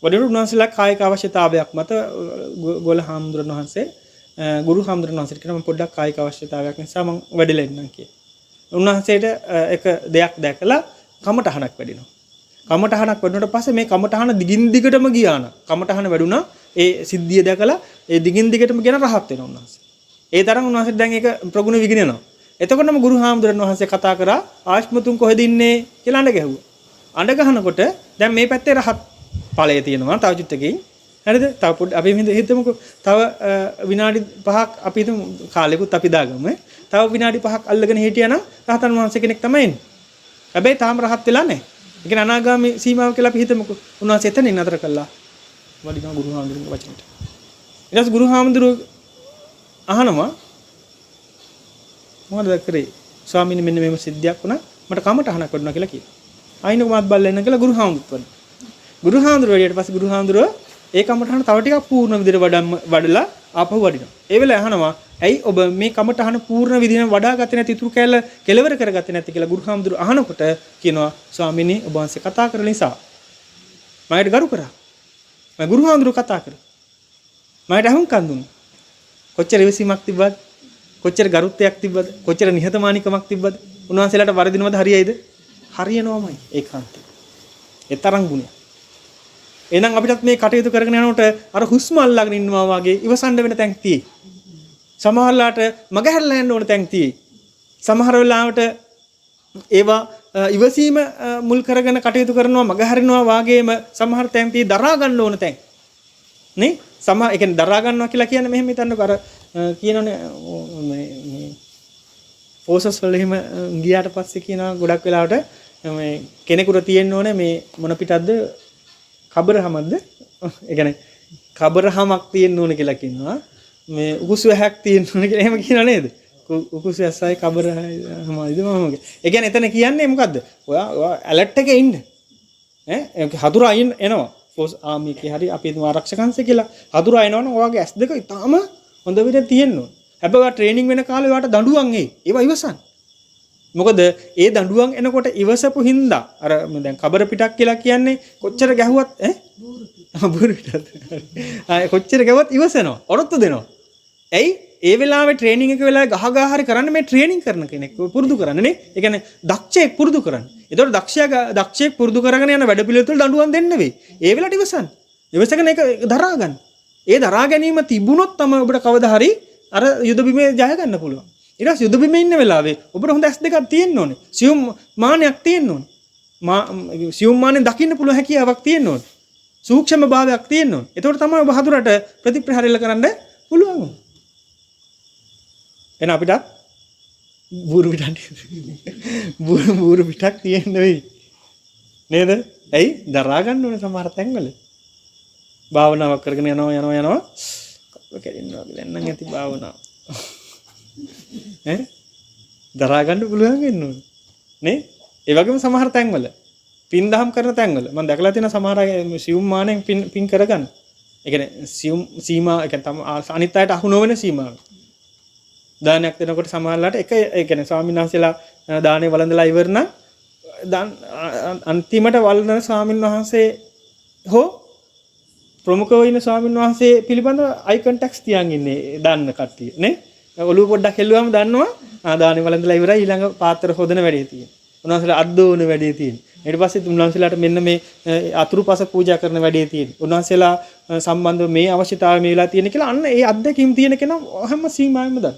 වඩිනු උන්වහන්සේලා කායික අවශ්‍යතාවයක් මත ගෝල හාමුදුරන් වහන්සේ ගුරු හාමුදුරන් වහන්සේට කියනවා පොඩ්ඩක් කායික අවශ්‍යතාවයක් නිසා මම වැඩිලා ඉන්නම් කියලා. උන්වහන්සේට එක දෙයක් දැකලා කමටහනක් වැඩිනවා. කමටහනක් වැඩුණාට පස්සේ මේ කමටහන දිගින් දිගටම ගියා නම් කමටහන වැඩුණා ඒ සිද්ධිය දැකලා ඒ දිගින් දිගටම ගෙන රහත් වෙනවා උන්වහන්සේ. ඒ තරම් උන්වහන්සේට දැන් ඒක ප්‍රගුණ විගිනනවා. එතකොටම ගුරු හාමුදුරන් වහන්සේ කතා කරා ආශ්මතුන් කොහෙද ඉන්නේ කියලා අඬ ගැහුවා. අඬ ගහනකොට දැන් මේ පැත්තේ රහත් ඵලය තියෙනවා තව චුට්ටකින්. හරිද? තව පොඩ්ඩ අපි හිතමුකෝ තව විනාඩි 5ක් අපි හිතමු කාලෙකුත් අපි දාගමු. තව විනාඩි 5ක් අල්ලගෙන හිටියා නම් රහතන් වහන්සේ කෙනෙක් තමයි එන්නේ. හැබැයි තාම රහත් වෙලා නැහැ. ඒ කියන්නේ අනාගාමී සීමාව කියලා අපි හිතමුකෝ. උන්වහන්සේ එතනින් නතර කළා. වඩිනවා ගුරු හාමුදුරුවෝ වචනට. ඊට පස්සේ ගුරු හාමුදුරුවෝ අහනවා මොකද කරේ? ස්වාමීනි මෙන්න මේම සිද්ධියක් වුණා. මට කමටහනක් වඩුණා කියලා කියනවා. ආයිනක මාත් බල්ලා එන්න කියලා ගුරු හාමුදුරුවෝ. ගුරු හාමුදුරුවෝ වැඩියට පස්සේ ගුරු හාමුදුරුවෝ ඒ කමටහන තව ටිකක් පූර්ණ විදිහට වඩලා ආපහු වඩිනවා. ඒ වෙලාව අහනවා ඇයි ඔබ මේ කමටහන පූර්ණ විදිහට වඩා ගත්තේ නැති ඉතුරු කැල කෙලවර කරගත්තේ නැති කියලා ගුරු හාමුදුරුවෝ අහනකොට කියනවා ස්වාමීනි ඔබ වහන්සේ කතා කරන නිසා මට ගරු කරා. මම ගුරු හාමුදුරුවෝ කතා කරා. මට අහුම්කන් දුන්නා. කොච්චර ඉවසීමක් තිබ්බද? කොච්චර ගරුත්වයක් තිබ්බද? කොච්චර නිහතමානීකමක් තිබ්බද? උන්වහන්සේලාට වරදිනවද හරියයිද? හරියනවාමයි ඒකාන්තයෙන්. ඒ තරම් ගුණයක්. එහෙනම් අපිටත් මේ කටයුතු කරගෙන යනකොට අර හුස්ම අල්ලගෙන ඉන්නවා වගේ ඉවසන්න වෙන තැන් තියෙයි. සමහරලාට මගහැරලා යන්න ඕන තැන් තියෙයි. සමහර වෙලාවට ඒවා ඉවසීම මුල් කරගෙන කටයුතු කරනවා මගහැරෙනවා වාගේම සමහර තැන් තියෙයි දරා ගන්න ඕන තැන්. නේ? සමහර ඒ කියන්නේ දරා ගන්නවා කියලා කියන්නේ මෙහෙම හිතන්නකෝ අර කියනෝනේ මේ ෆෝසස් වල එහෙම ගියාට පස්සේ කියනවා ගොඩක් වෙලාවට මේ කෙනෙකුට තියෙන්න ඕනේ මේ මොන පිටක්ද කබරහමක්ද? ඒ කියන්නේ කබරහමක් තියෙන්න ඕන කියලා කියනවා. මේ උකුසුවහක් තියෙන්න ඕන කියලා එහෙම කියනවා නේද? උකුසුවසයි කබරහමයිද මොකද? ඒ කියන්නේ එතන කියන්නේ මොකද්ද? ඔයා ඇලර්ට් එකේ ඉන්න. හතුරා එනවා. ෆෝස් ආමි එකේ හරි අපි හිතමු ආරක්ෂකංශය කියලා. හතුරා එනවනම් ඔයාගේ S2 ඉතාලම හොඳ විදිහට තියෙන්න ඕන. හැබැයි ඔයා ට්‍රේනින් වෙන කාලේ ඔයාට දඬුවම් ඒවා ඉවසන්න. මොකද ඒ දඬුවම් එනකොට ඉවසපු හින්දා අර දැන් කබර පිටක් කියලා කියන්නේ කොච්චර ගැහුවත් බూరు පිටත් කොච්චර ගැහුවත් ඉවසනවා ඔරොත්තු දෙනවා. ඇයි ඒ වෙලාවේ ට්‍රේනින් එක වෙලාවේ ගහ හරි කරන්න මේ ට්‍රේනින් කරන කෙනෙක් පුරුදු කරන්නනේ. ඒ කියන්නේ දක්ෂයෙක් පුරුදු කරන්න. ඒතකොට දක්ෂයෙක් පුරුදු කරගෙන යන වැඩ පිළිවෙල තුළ දඬුවම් දෙන්න වෙයි. ඒ වෙලාවට ඉවසන්න. ඉවසගෙන ඒක දරා ගන්න. ඒ දරා ගැනීම තිබුණොත් තමයි ඔබට කවදා හරි අර යුද බිමේ ජය ගන්න පුළුවන්. ඊට පස්සේ යුද බිමේ ඉන්න වෙලාවේ ඔබට හොඳ S2ක් තියෙන්න ඕනේ. සියුම් මානයක් තියෙන්න ඕනේ. සියුම් මානෙන් දකින්න පුළුවන් හැකියාවක් තියෙන්න ඕනේ. සූක්ෂම භාවයක් තියෙන්න ඕනේ. එතකොට තමයි ඔබ හතුරට ප්‍රතිප්‍රහාරය කරන්න පුළුවන්. එන අපිට බూరు පිටක් තියෙන්න වෙයි. නේද? ඇයි දරා ගන්න ඕනේ සමහර තැන්වල. භාවනාවක් කරගෙන යනවා කැඩෙනවා කියලා නම් ඇති භාවනාව. දරා ගන්න පුළුවන් වෙන්න ඕනේ. නේ? ඒ වගේම සමහර තැන්වල පින් දහම් කරන තැන්වල මම දැකලා තියෙන සමහර අය සියුම් මානෙන් පින් කරගන්න. ඒ කියන්නේ සියුම් සීමා ඒ කියන්නේ අනිත් අයට අහු නොවන සීමාව. දානයක් දෙනකොට සමහරලාට ඒ කියන්නේ ස්වාමීන් වහන්සේලා දානේ වළඳලා ඉවර නම් අන්තිමට වළඳන ස්වාමීන් වහන්සේ හෝ ප්‍රමුඛව ඉන්න ස්වාමීන් වහන්සේ පිළිබඳව අයි කොන්ටැක්ට්ස් තියන් ඉන්නේ දාන්න කට්ටිය නේ. ඔළුව පොඩ්ඩක් හෙල්ලුවාම දන්නවා දානේ වළඳලා ඉවරයි ඊළඟ පාත්‍ර හොදන වැඩේ තියෙන. උන්වහන්සේලා අද්දෝන වැඩේ තියෙන. ඊට පස්සේ උන්වහන්සේලාට මෙන්න මේ අතුරුපස පූජා කරන වැඩේ තියෙන. උන්වහන්සේලා සම්බන්ධව මේ අවශ්‍යතාවය මේ වෙලාව තියෙන කියලා අන්න ඒ අත්දැකීම් තියෙන කෙනා හැම සීමාවෙම දන්නවා.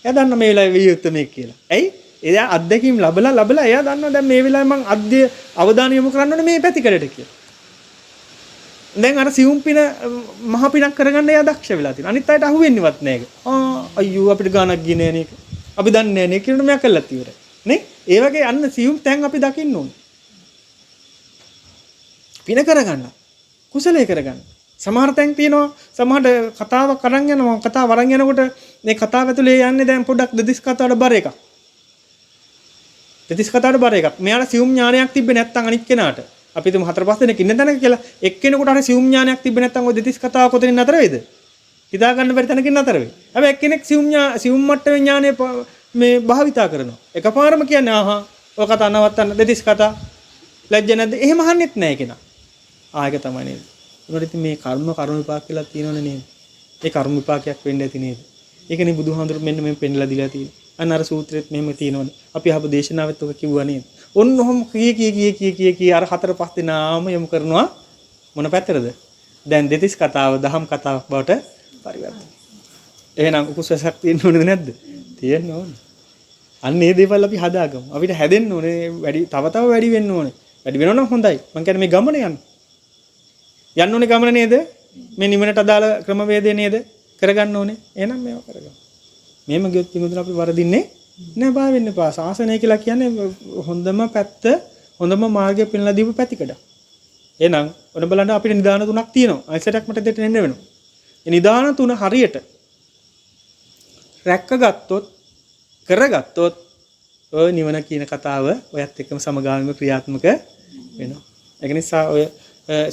එයා දන්නා මේ වෙලාවේ වෙයි යුත්තේ මේක කියලා. ඇයි? එයා අත්දැකීම් ලබලා එයා දන්නවා දැන් මේ වෙලාවේ මං අවධානය යොමු කරන්න ඕනේ මේ පැතිකඩට කියලා. දැන් අර සියුම් පින මහ පිනක් කරගන්න එයා දක්ෂ වෙලා තියෙනවා. අනිත් අයට අහු වෙන්නේවත් නැහැ ඒක. අයියෝ අපිට ගානක් ගියේ නෑනේ ඒක. අපි දන්නේ නෑනේ කියලා මෙයා කළත් ඉවරයි. නේ? ඒ වගේ අන්න සියුම් තැන් අපි දකින්න ඕනේ. පින කරගන්න. කුසලයේ කරගන්න. සමහර තැන් තියෙනවා සමහරට කතාවක් අරන් යනවා කතාව අරන් යනකොට මේ කතාව ඇතුලේ යන්නේ දැන් පොඩ්ඩක් දෙතිස් කතාවට බර එකක්. දෙතිස් කතාවට බර එකක්. මෙයාට සියුම් ඥානයක් තිබ්බේ නැත්නම් අනිත් කෙනාට අපි තුමු 4-5 දෙනෙක් ඉන්න තැනක කියලා එක්කෙනෙකුට අර සියුම් ඥානයක් තිබ්බේ නැත්නම් ඔය දෙතිස් කතාව කොතනින් නතර වෙයිද? හිතා ගන්න බැරි තැනකින් නතර වෙයි. හැබැයි එක්කෙනෙක් සියුම් මට්ටමේ ඥානය මේ භාවිතා කරනවා. එකපාරම කියන්නේ ඔය කතා නවත්තන්න දෙතිස් කතා ලැජ්ජ නැද්ද? එහෙම අහන්නෙත් නැහැ කෙනා. ආයක තමයි නේද? ඒකට ඉතින් මේ කර්ම විපාක කියලා තියෙනවනේ නේද? ඒ කර්ම විපාකයක් වෙන්න ඇති නේද? ඒකනේ බුදුහාඳුරු මෙන්න මේ පෙන්නලා දීලා තියෙන්නේ. අන්න අර සූත්‍රෙත් මෙහෙම තියෙනවනේ. අපි අහපු දේශනාවෙත් ඔක කිව්වා නේද? ඔන්න ඔහොම කී අර 4-5 දෙනාම යොමු කරනවා මොන පැත්තටද? දැන් දෙතිස් කතාව දහම් කතාවක් බවට පරිවර්තනය. එහෙනම් උකුසසක් තියෙන්න ඕනේද නැද්ද? තියෙන්න ඕනේ. අන්න ඒ දේවල් අපි හදාගමු. අපිට හැදෙන්න ඕනේ වැඩි තව වැඩි වෙන්න ඕනේ. වැඩි වෙනවා නම් හොඳයි. මං කියන්නේ මේ ගමන යන්න ඕනේ ගමන නේද? මේ නිවනට අදාළ ක්‍රමවේදය නේද? කරගන්න ඕනේ. එහෙනම් මේව කරගමු. මේම ගියොත් පිටුදුන අපි වරදින්නේ නෑ බය වෙන්න එපා. ශාසනය කියලා කියන්නේ හොඳම පැත්ත, හොඳම මාර්ගය පෙන්ලා දීපු පැතිකඩ. එහෙනම් ඔන්න බලන්න අපිට නිදාන තුනක් තියෙනවා. අයිසටක් මට දෙන්න එන්න වෙනවා. ඒ නිදාන තුන හරියට රැක්කගත්තොත්, කරගත්තොත් ඔය නිවන කියන කතාව ඔයත් එක්කම සමගාමීව ක්‍රියාත්මක වෙනවා. ඒක නිසා ඔය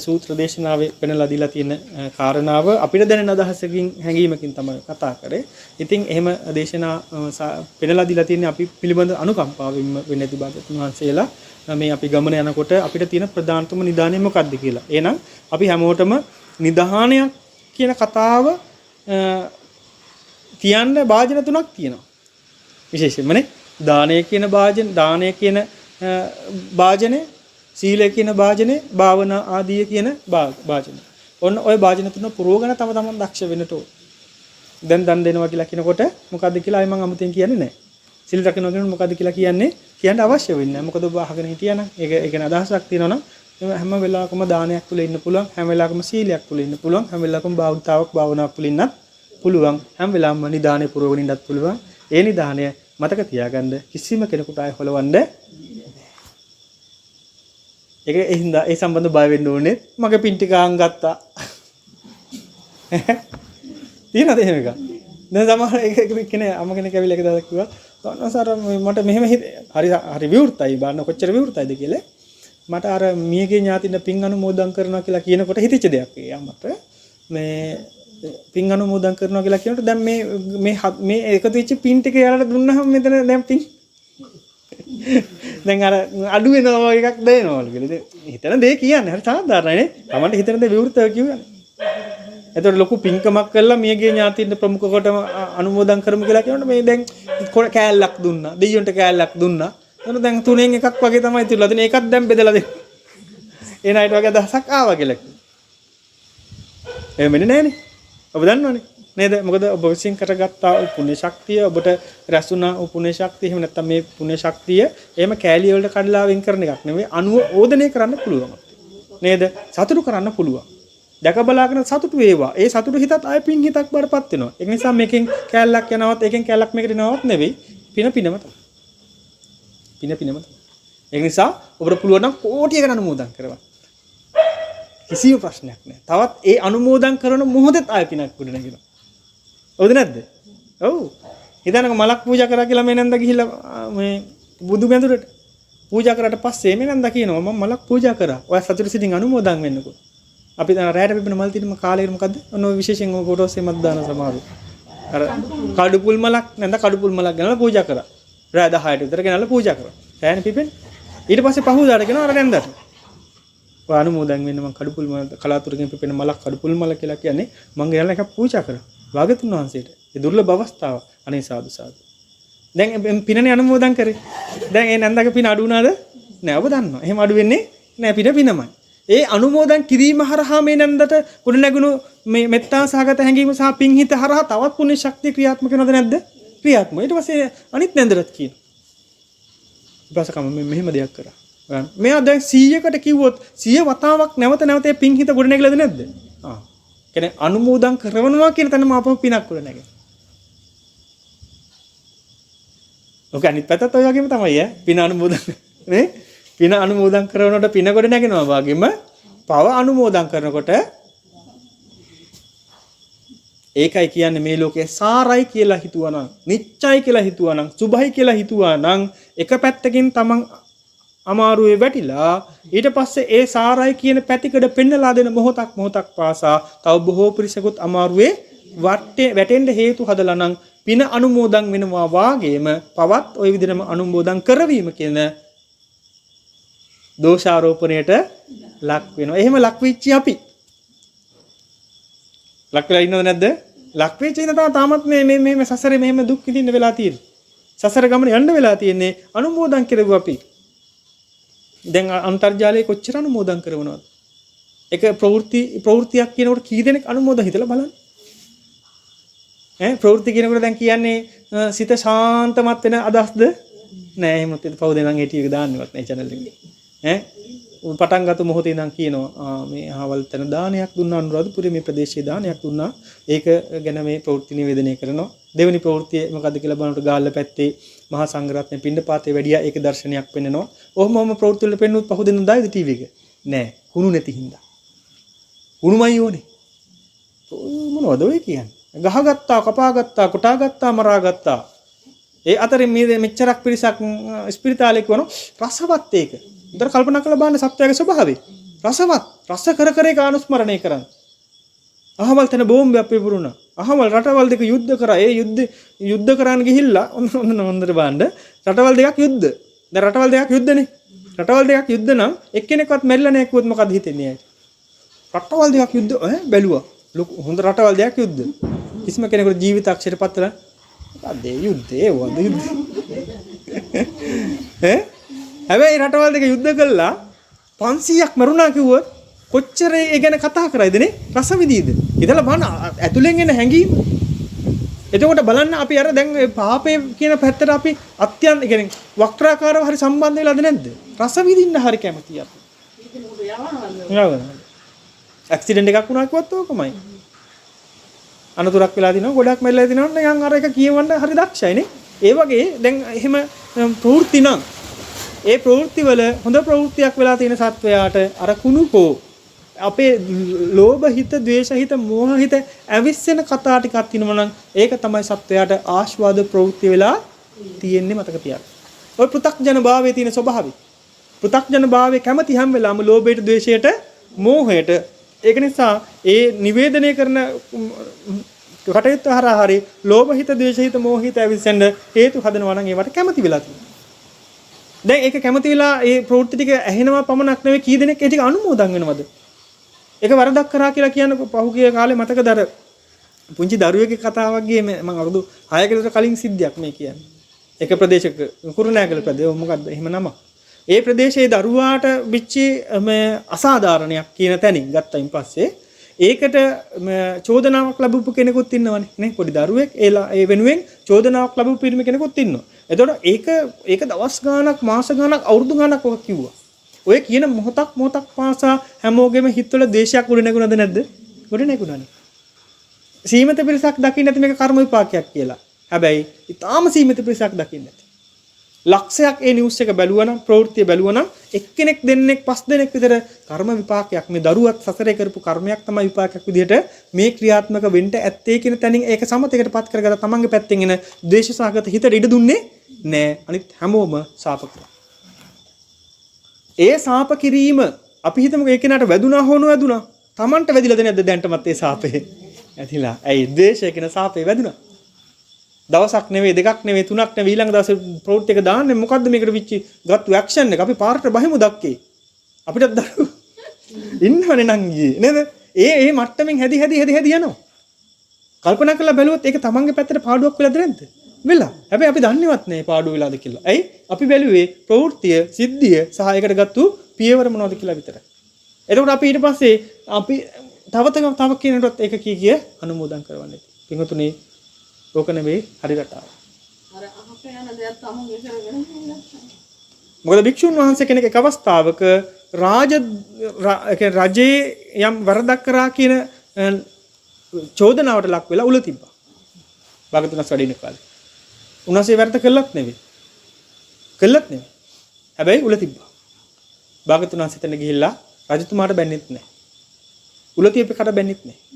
සූත්‍ර දේශනාවේ පෙන්ලා දීලා තියෙන කාරණාව අපිට දැනෙන අදහසකින් හැඟීමකින් තමයි කතා කරේ. ඉතින් එහෙම දේශනා පෙන්ලා දීලා තියෙන්නේ අපි පිළිබඳ අනුකම්පාවෙන් වෙන්නේ නැති භාගතුන් වහන්සේලා මේ අපි ගමන යනකොට අපිට තියෙන ප්‍රධානතම නිදානය මොකක්ද කියලා. එහෙනම් අපි හැමෝටම නිදානයක් කියන කතාව තියන්න භාජන තුනක් තියෙනවා. විශේෂයෙන්මනේ දානය කියන භාජනේ, සීලය කියන භාජනේ, භාවනා ආදී කියන භාජනේ. ඔන්න ඔය භාජන තුන පුරවගෙන තම තමන් දක්ෂ වෙන්නට ඕන. දැන් දන් දෙනවා කියලා කියනකොට මොකද්ද කියලා අය මම අමුතෙන් කියන්නේ නැහැ. සිල් රකින්නවා කියනකොට මොකද්ද කියලා කියන්න අවශ්‍ය වෙන්නේ නැහැ. මොකද ඔබ අහගෙන හිටියානම් ඒක අදහසක් තියෙනවා නම් හැම වෙලාවකම දානයක් තුල ඉන්න පුළුවන්, හැම වෙලාවකම සීලයක් තුල ඉන්න පුළුවන්, හැම වෙලාවකම භාවනාවක් තුල ඉන්නත් පුළුවන්, හැම වෙලාවම නිදානේ පුරවගෙන ඉන්නත් පුළුවන්. ඒ නිදානය මතක තියාගන්න කිසිම කෙනෙකුට ආය හොලවන්න ඒක ඒ සම්බන්ධ බය වෙන්න ඕනේ. මගේ පින් ටික අහන් ගත්තා. තියෙනවද එහෙම එකක්? දැන් සමහර කෙනෙක් අම්ම කෙනෙක් ඇවිල්ලා එක දවසක් කිව්වා "තනසාර මට මෙහෙම හරි විවෘතයි බලන්න කොච්චර විවෘතයිද කියලා." මට අර මියගේ ඥාතින පින් අනුමෝදන් කරනවා කියලා කියනකොට හිතෙච්ච දෙයක් ඒ අම්මට. මේ පින් අනුමෝදන් කරනවා කියලා කියනකොට දැන් මේ එකතු වෙච්ච පින් ටික යාලට දුන්නාම මෙතන දැන් පින් දැන් අර අඩු වෙනවා එකක් දෙනවලු කියලා. හිතන දේ කියන්නේ හරි සාධාරණයි නේ. Tamanට හිතන දේ විවෘතව කියවන්නේ. එතකොට ලොකු පින්කමක් කළා මියගේ ඥාතියින් ප්‍රමුඛ කොටම අනුමෝදන් කරමු කියලා කියනකොට මේ දැන් කෑල්ලක් දුන්නා. දෙයියන්ට කෑල්ලක් දුන්නා. එතන දැන් තුනෙන් එකක් වගේ තමයි තියලා. දැන් ඒකත් දැන් බෙදලා දෙන්න. ඒ නයිට වගේ දහසක් ආවා කියලා. එහෙම වෙන්නේ නැහනේ. ඔබ දන්නවනේ. නේද? මොකද ඔබ විශ්ින් කරගත්තා පුණ්‍ය ශක්තිය ඔබට රැස්ුණා පුණ්‍ය ශක්තිය එහෙම නැත්නම් මේ පුණ්‍ය ශක්තිය එහෙම කෑලි වලට කඩලා වෙන් කරන එකක් නෙවෙයි අනුමෝදනය කරන්න පුළුවන්. නේද? සතුටු කරන්න පුළුවන්. දැක බලාගෙන සතුටු වේවා. ඒ සතුටු හිතත් ආය පින් හිතක් බඩපත් වෙනවා. ඒ නිසා මේකෙන් කෑල්ලක් යනවත් ඒකෙන් කෑල්ලක් මේකට එනවත් නෙවෙයි. පිනම තමයි. ඒ නිසා ඔබට පුළුවන් නම් කෝටියකට අනුමෝදන් කරවන්න. කිසිම ප්‍රශ්නයක් නැහැ. තවත් ඒ අනුමෝදන් කරන මොහොතේ ආය පිනක් ගොඩ නැගෙනවා. හවුද නැද්ද? ඔව්. හිතන්නක මලක් පූජා කරා කියලා මේ නන්ද ගිහිල්ලා මේ බුදු බැඳුරට පූජා කරාට පස්සේ මේ නන්ද කියනවා මම මලක් පූජා කරා. ඔය සතුටු සිතින් අනුමෝදන් වෙන්නකෝ. අපි දැන් රැයට පිපෙන මල් තියෙන කාලේට මොකද්ද? ඔන්න ඔය විශේෂයෙන් ඔය ෆොටෝස් එකක් දාන සමහරු. අර කඩුපුල් මලක් නැන්ද කඩුපුල් මලක් ගෙනලා පූජා කරා. රැය 10ට විතර ගෙනලා පූජා කරා. රැයනේ පිපෙන්නේ. ඊට පස්සේ පහුවදාට ගෙනවා අර නැන්දට. ඔය අනුමෝදන් වෙන්න මම කඩුපුල් මල කලාතුරකින් පිපෙන මලක් කඩුපුල් මල කියලා කියන්නේ මම ගෙනලා එකක් පූජා කරා. භාගතුන් වහන්සේට. ඒ දුර්ලභ අවස්ථාව. අනේ සාදු සාදු. දැන් පිනනේ අනුමෝදන් කරේ. දැන් ඒ නන්දගේ පින අඩු වුණාද? නෑ ඔබ දන්නවා. එහෙම අඩු වෙන්නේ නෑ පිනමයි. ඒ අනුමෝදන් කිරීම හරහා මේ නන්දට ගොඩ නැගුණු මේ මෙත්තා සහගත හැඟීම සහ පිං හිත හරහා තවත් පුණ්‍ය ශක්තිය ක්‍රියාත්මක වෙනවද නැද්ද? ක්‍රියාත්මක. ඊට පස්සේ අනිත් නන්දරත් කියන. ඊපස්සකම මෙහෙම දෙයක් කරා. මෙයා දැන් 100කට කිව්වොත් 100 වතාවක් නැවත ඒ පිං හිත ගොඩ නැගලාද නැද්ද? කියන්නේ අනුමෝදන් කරනවා කියන තැනම අපම පිනක් උඩ නැගෙන. ඔක අනිත් පැත්තත් ඔය වගේම තමයි ඈ. පින අනුමෝදන් නේ? පින අනුමෝදන් කරනකොට පින කොට නැගෙනවා වගේම පව අනුමෝදන් කරනකොට ඒකයි කියන්නේ මේ ලෝකේ සාරයි කියලා හිතුවනම්, නිච්චයි කියලා හිතුවනම්, සුභයි කියලා හිතුවනම් එක පැත්තකින් තමන් අමාරුවේ වැටිලා ඊට පස්සේ ඒ සාරයි කියන පැතිකඩ පෙන්නලා දෙන මොහොතක් පාසා තව බොහෝ පිරිසකුත් අමාරුවේ වැටෙන්න හේතු හදලා නම් පින අනුමෝදන් වෙනවා වාගේම පවත් ওই විදිහටම අනුමෝදන් කරවීම කියන දෝෂාරෝපණයට ලක් වෙනවා. එහෙම ලක් වෙච්චි අපි. ලක් වෙලා ඉන්නවද නැද්ද? ලක් වෙච්ච ඉන්න තාමත් මේ සසරේ මෙහෙම දුක් විඳින්න වෙලා තියෙන්නේ. සසර ගමන යන්න වෙලා තියෙන්නේ අනුමෝදන් කෙරුවා අපි. දැන් අන්තර්ජාලයේ කොච්චර අනුමෝදන් කරනවද? එක ප්‍රවෘත්තියක් කියනකොට කී දෙනෙක් අනුමෝදන් හිතලා බලන්න. ප්‍රවෘත්ති කියනකොට දැන් කියන්නේ සිත ශාන්තමත් වෙන අදහස්ද? නෑ එහෙම නැත්නම් පව් දෙනන් ඒ ටික දාන්නවත් නෑ channel එකේ. පටන් ගත්ත මොහොතේ ඉඳන් කියනවා මේ අහවල් තැන දානයක් දුන්නා අනුරාධපුරේ මේ ප්‍රදේශයේ දානයක් දුන්නා. ඒක ගැන මේ ප්‍රවෘත්ති නිවේදනය කරනවා. දෙවෙනි ප්‍රවෘත්තිය මොකද්ද කියලා බලනකොට ගාල්ල පැත්තේ මහා සංඝරත්නය පිණ්ඩපාතේ වැඩියා ඒක දර්ශනයක් පෙන්නනවා. ඔහොමම ප්‍රවෘත්ති වල පෙන්නුත් පහු දෙන්න දායිද ටීවී එක? නෑ. කුණු නැති හින්දා. කුණුමයි ඕනේ. මොනවද ඔය කියන්නේ? ගහගත්තා, කපාගත්තා, කොටාගත්තා, මරාගත්තා. ඒ අතරින් මේ මෙච්චරක් පිරිසක් ස්පිරිතාලේ කරන රසවත් ඒක. උදේට කල්පනා කරලා බලන්න සත්‍යයේ ස්වභාවය. රසවත්, රස කර කර ඒක අනුස්මරණය කරන්න. අහවල් තැන බෝම්බයක් පිපුරුණා. අහවල් රටවල් දෙක යුද්ධ කරා. ඒ යුද්ධ කරන්න ගිහිල්ලා හොඳට බලන්න රටවල් දෙකක් යුද්ධ. දැන් රටවල් දෙකක් යුද්ධනේ. රටවල් දෙකක් යුද්ධ නම් එක්කෙනෙක්වත් මැරිලා නැහැ කිව්වොත් මොකද හිතෙන්නේ ඇයි? රටවල් දෙකක් යුද්ධ බැලුවා. හොඳ රටවල් දෙකක් යුද්ධ. කිසිම කෙනෙකුට ජීවිතක්ෂයට පත්‍රලා මොකද යුද්ධේ වද යුද්ධ. හැබැයි රටවල් දෙක යුද්ධ කළා 500ක් මරුණා කිව්වොත් කොච්චර ඒ ගැන කතා කරයිද නේ? රස විදීද? ඉතලා බලන්න ඇතුලෙන් එන හැඟීම. එතකොට බලන්න අපි අර දැන් පාපේ කියන පැත්තට අපි අත්‍යන්ත කියන්නේ වක්‍රාකාරව හරි සම්බන්ධ වෙලාද නැද්ද? රස විඳින්න හරි කැමතියි අපි. යවනවා. ඇක්සිඩන්ට් එකක් වුණා කිව්වොත් ඕකමයි. අනතුරක් වෙලා තිනවා ගොඩක් මැරිලා තිනවා නිකන් අර එක කියවන්න හරි දක්ෂයිනේ. ඒ වගේ දැන් එහෙම ප්‍රවෘත්ති නම් ඒ ප්‍රවෘත්ති වල හොඳ ප්‍රවෘත්තියක් වෙලා තියෙන සත්වයාට අර කුණුකෝ අපේ ලෝභ හිත, ද්වේෂ හිත, මෝහ හිත ඇවිස්සෙන කතා ටිකක් තියෙනවා නම් ඒක තමයි සත්වයාට ආස්වාද ප්‍රවෘත්ති වෙලා තියෙන්නේ මතක තියාගන්න. ඔය පෘථග්ජන භාවයේ තියෙන ස්වභාවය. පෘථග්ජන භාවයේ කැමති හැම වෙලාවම ලෝභයට, ද්වේෂයට, මෝහයට. ඒක නිසා ඒ නිවේදනය කරන කටයුත්ත හරහා හරි ලෝභ හිත, ද්වේෂ හිත, මෝහ හිත ඇවිස්සෙන්න හේතු හදනවා නම් ඒවට කැමති වෙලා තියෙනවා. දැන් ඒක කැමති වෙලා ඒ ප්‍රවෘත්ති ටික ඇහෙනවා පමණක් නෙවෙයි කී දෙනෙක් ඒ ටික අනුමෝදන් වෙනවද? ඒක වරදක් කරා කියලා කියනකො පහුගිය කාලේ මතකද අර පුංචි දරුවෙක්ගේ කතාවක් ගියේ මම අවුරුදු 6කට කලින් සිද්ධියක් මේ කියන්නේ. එක ප්‍රදේශයක කුරුණෑගල ප්‍රදේශ මොකද්ද එහෙම නම. ඒ ප්‍රදේශයේ දරුවාට විච්චි මේ අසාධාරණයක් කියන තැනින් ගත්තයින් පස්සේ ඒකට චෝදනාවක් ලැබපු කෙනෙකුත් ඉන්නවනේ නේ පොඩි දරුවෙක් ඒ වෙනුවෙන් චෝදනාවක් ලැබපු පිරිමි කෙනෙකුත් ඉන්නවා. එතකොට ඒක දවස් ගාණක් මාස ගාණක් අවුරුදු ගාණක් ඔක කිව්වා. ඔය කියන මොහොතක් පාසා හැමෝගෙම හිතවල දේශයක් උඩ නැගුණාද නැද්ද? උඩ නැගුණානේ. සීමිත පිරිසක් දකින්න නැති මේක කර්ම විපාකයක් කියලා. හැබැයි ඊටාම සීමිත පිරිසක් දකින්න නැති. ලක්ෂයක් ඒ නිවුස් එක බැලුවා නම් ප්‍රවෘත්තිය බැලුවා නම් එක්කෙනෙක් දෙන්නෙක් පස් දෙනෙක් විතර කර්ම විපාකයක් මේ දරුවත් සසරේ කරපු කර්මයක් තමයි විපාකයක් විදිහට මේ ක්‍රියාත්මක වෙන්න ඇත්තේ කියන තැනින් ඒක සමතේකටපත් කරගත්ත තමන්ගේ පැත්තෙන් එන ද්වේෂසහගත හිතට ඉඩ දුන්නේ නෑ. අනිත් හැමෝම සාප කරා. ඒ සාප කිරීම අපි හිතමුකෝ ඒ කෙනාට වැදුනා හෝ නොවැදුනා තමන්ට වැදිලාද නැද්ද දැන්ටමත් ඒ සාපේ ඇතිලා. ඇයි ද්වේෂය කියන සාපේ වැදුනා. දවසක් නෙවෙයි දෙකක් නෙවෙයි තුනක් නෙවෙයි ඊළඟ දවසේ ප්‍රවෘත්ති එක දාන්නේ මොකද්ද මේකට විච්චි ගත්තු ඇක්ෂන් එක අපි පාරට බහිමු දක්කේ අපිටත් දරු ඉන්නවනේ නංගියේ නේද ඒ මට්ටමින් හැදි යනවා කල්පනා කරලා බැලුවොත් ඒක තමන්ගේ පැත්තට පාඩුවක් වෙලාද නැද්ද වෙලා හැබැයි අපි දන්නේවත් නැහැ පාඩුව වෙලාද කියලා ඇයි අපි බැලුවේ ප්‍රවෘත්තිය සිද්ධිය සහ ඒකට ගත්තු පියවර මොනවද කියලා විතරයි එතකොට අපි ඊට පස්සේ අපි තව කෙනෙකුට ඒක කී අනුමෝදන් කරවන්නේ පින්වතුනි ඕක නෙවෙයි හරි රටාව. අර අහක යන දෙයක් තමයි කරගෙන ඉන්නේ. මොකද භික්ෂුන් වහන්සේ කෙනෙක් එක් අවස්ථාවක රජයේ යම් වරදක් කරා කියන චෝදනාවට ලක් වෙලා උල තිබ්බා. භාගතුන්ස් වැඩින කාලේ. උන්වහන්සේ වරද කළත් නෙවෙයි. හැබැයි උල තිබ්බා. භාගතුන්ස් හිතන ගිහිල්ලා රජතුමාට බැන්නෙත් නැහැ. උල තියපේකට බැන්නෙත් නැහැ.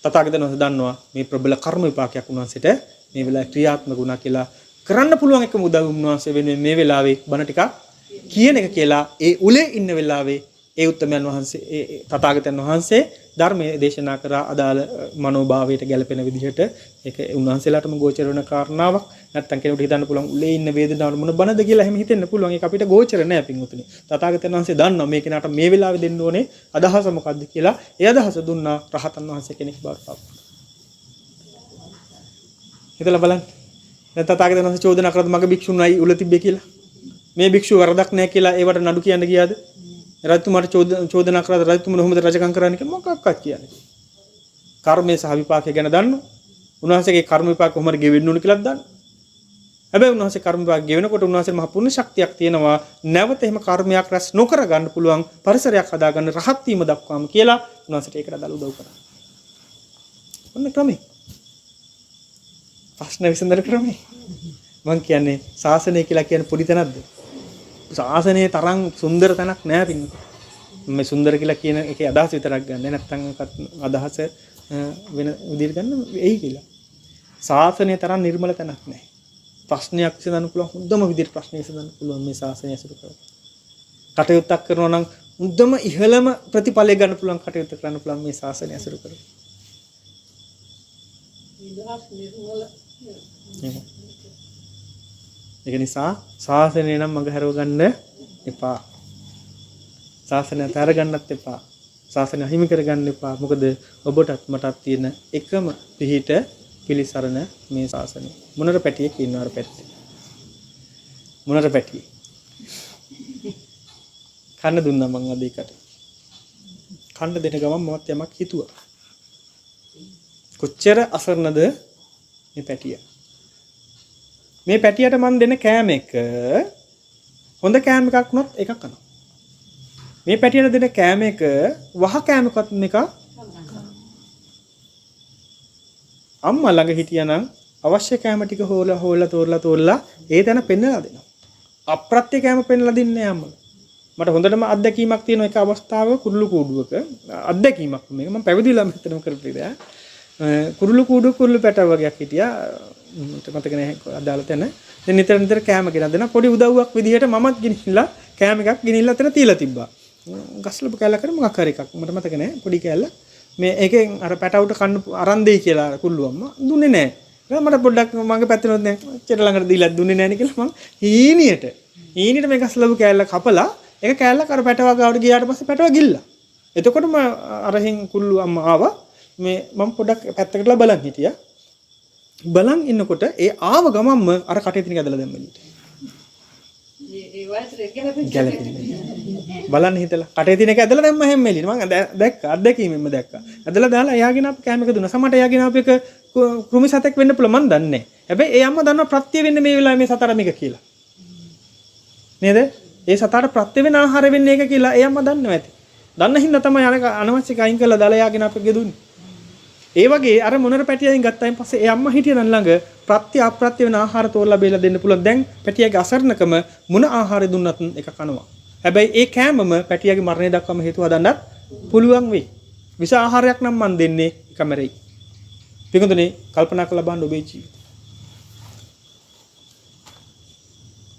තථාගතයන් වහන්සේ දන්නවා මේ ප්‍රබල කර්ම විපාකයක් උන්වහන්සේට මේ වෙලාවේ ක්‍රියාත්මක වුණා කියලා කරන්න පුළුවන් එකම උදව් උන්වහන්සේ වෙනුවෙන් මේ වෙලාවේ බණ ටිකක් කියන එක කියලා ඒ උලේ ඉන්න වෙලාවේ ඒ උත්තමයන් වහන්සේ ඒ තථාගතයන් වහන්සේ ධර්මයේ දේශනා කරා අදාළ මනෝභාවයට ගැලපෙන විදිහට ඒක උන්වහන්සේලාටම ගෝචර වෙන කාරණාවක්. නැත්තම් කෙනෙකුට හිතන්න පුළුවන් උලේ ඉන්න වේදනාවට මොන බනද කියලා එහෙම හිතෙන්න පුළුවන්. ඒක අපිට ගෝචර නෑ පින්වතුනි. තථාගතයන් වහන්සේ දන්නවා මේ කෙනාට මේ වෙලාවේ දෙන්න ඕනේ අදහස මොකද්ද කියලා. ඒ අදහස දුන්නා රහතන් වහන්සේ කෙනෙක් බවට පත්. හිතලා බලන්න. දැන් තථාගතයන් වහන්සේ චෝදනා කරද්දී මගේ භික්ෂුණයි උල තිබ්බේ කියලා. මේ භික්ෂුව වරදක් නැහැ කියලා ඒවට නඩු කියන්න ගියාද? රජතුමාට චෝදනා කරද්දී රජතුමා කොහොමද රජකම් කරන්නේ කියලා මොකක්වත් කියන්නේ. කර්මයේ සහ විපාකයේ ගැන දන්නෝ. උන්වහන්සේගේ කර්ම විපාක කොහොමද ගෙවෙන්න ඕන කියලාත් දන්නෝ. හැබැයි උන්වහන්සේ කර්ම විපාක ගෙවෙනකොට උන්වහන්සේ මහ පුණ්‍ය ශක්තියක් තියෙනවා. නැවත එහෙම කර්මයක් රැස් නොකර ගන්න පුළුවන් පරිසරයක් හදාගන්න රහත් වීම දක්වාම කියලා උන්වහන්සේට ඒකට අදාළ උදව් කරා. ඔන්න ක්‍රමයි. ප්‍රශ්න විසඳන ක්‍රමයි. මම කියන්නේ ශාසනය කියලා කියන්නේ පොඩි තැනක්ද? ශාසනයේ තරම් සුන්දර තැනක් නෑ පින්නු. මේ සුන්දර කියලා කියන එකේ අදහස විතරක් ගන්න. නැත්නම් අදහස වෙන විදිහට ගන්න එයි කියලා. ශාසනයේ තරම් නිර්මල තැනක් නෑ. ප්‍රශ්නයක් විසඳන්න පුළුවන් හොඳම විදිහට ප්‍රශ්න විසඳන්න පුළුවන් මේ ශාසනය ඇසුරු කරලා. කටයුත්තක් කරනවා නම් හොඳම ඉහළම ප්‍රතිඵලය ගන්න පුළුවන් කටයුත්ත කරන්න පුළුවන් මේ ශාසනය ඇසුරු කරලා. ඒක නිසා ශාසනය නම් මඟ හැරව ගන්න එපා. ශාසනය තර ගන්නත් එපා. ශාසනය හිමි කර ගන්න එපා. මොකද ඔබටත් මටත් තියෙන එකම පිහිට පිළිසරණ මේ ශාසනය. මොනර පැටියෙක් ඉන්නවර පැත්තේ. මොනර පැටියෙක්. කන්න දුන්නා මං අද එකට. කන්න දෙන ගමන් මමත් යමක් හිතුවා. කොච්චර අසරණද මේ පැටියා. මේ පැටියට මන් දෙන කෑම එක හොඳ කෑම එකක් වුණොත් එකක් කනවා. මේ පැටියට දෙන කෑම එක වහ කෑම එකක් මේක අම්මා ළඟ හිටියානම් අවශ්‍ය කෑම ටික හොයලා තෝරලා ඒ තැන පෙන්නලා දෙනවා. අප්‍රත්‍ය කෑම පෙන්නලා දෙන්නේ අම්මා. මට හොඳටම අත්දැකීමක් තියෙන එක අවස්ථාවක කුරුළු කූඩුවක අත්දැකීමක් මේක මම පැවිදිලා මෙතනම කරපු ඉතින් කුරුළු කූඩුව කුරුළු පැටව වගේක් හිටියා මට මතක නැහැ අදාළ තැන. දැන් නිතර කෑම ගෙනත් දෙනවා. පොඩි උදව්වක් විදිහට මමත් ගෙනිහිල්ලා කෑම එකක් ගෙනිහිල්ලා එතන තියලා තිබ්බා. ගස්ලපු කෑල්ල කර මොකක් හරි එකක් මට මතක නැහැ පොඩි කෑල්ල. මේ ඒකෙන් අර පැටවුට කන්න අරන් දෙයි කියලා කුල්ලු අම්මා දුන්නේ නැහැ. මට පොඩ්ඩක් මගේ පැත්තෙනොත් නෑ චෙට ළඟට දීලා දුන්නේ නැහැ නේ කියලා මං හීනියට මේ ගස්ලපු කෑල්ල කපලා ඒක කෑල්ල කර පැටව ගාවට ගියාට පස්සේ පැටව ගිල්ලා. එතකොටම අරහින් කුල්ලු අම්මා ආවා. මේ මම පොඩ්ඩක් පැත්තකටලා බලන් හිටියා. බලන් ඉන්නකොට ඒ ආව ගමම්ම අර කටේ තියෙන ඇදලා දැම්මලුට. ඒ වයසට ගැලපෙන්නේ. බලන්න හිතලා කටේ තියෙන එක ඇදලා දැම්ම හැම්මෙලි. මම දැක්කා අත්දැකීමෙන්ම දැක්කා. ඇදලා දාලා එයාගෙන අප කැම එක දුන්නා. සමහරට එයාගෙන අප එක කෘමි සතෙක් වෙන්න පුළුවන් මන් දන්නේ නැහැ. හැබැයි ඒ අම්මා දන්නවා ප්‍රත්‍ය වෙන්නේ මේ වෙලාවේ මේ සතර මේක කියලා. නේද? ඒ සතර ප්‍රත්‍ය වෙන ආහාර වෙන්නේ ඒක කියලා ඒ අම්මා දන්නවා ඇති. දන්න හින්දා තමයි අනවශ්‍ය කයින් කරලා දාලා එයාගෙන අප ගෙදුන්නේ. ඒ වගේ අර මොනර පැටියෙන් ගත්තායින් පස්සේ ඒ අම්මා හිටියනම් ළඟ ප්‍රත්‍ය අප්‍රත්‍ය වෙන ආහාර තෝරලා බේලා දෙන්න පුළුවන්. දැන් පැටියාගේ අසරණකම මොන ආහාරය දුන්නත් එක කනවා. හැබැයි ඒ කෑමම පැටියාගේ මරණය දක්වාම හේතු හදන්නත් පුළුවන් වෙයි. විස ආහාරයක් නම් මන් දෙන්නේ කැමරේ. පිටුදුනේ කල්පනා කරලා බලන්න ඔබේ ජීවිතය.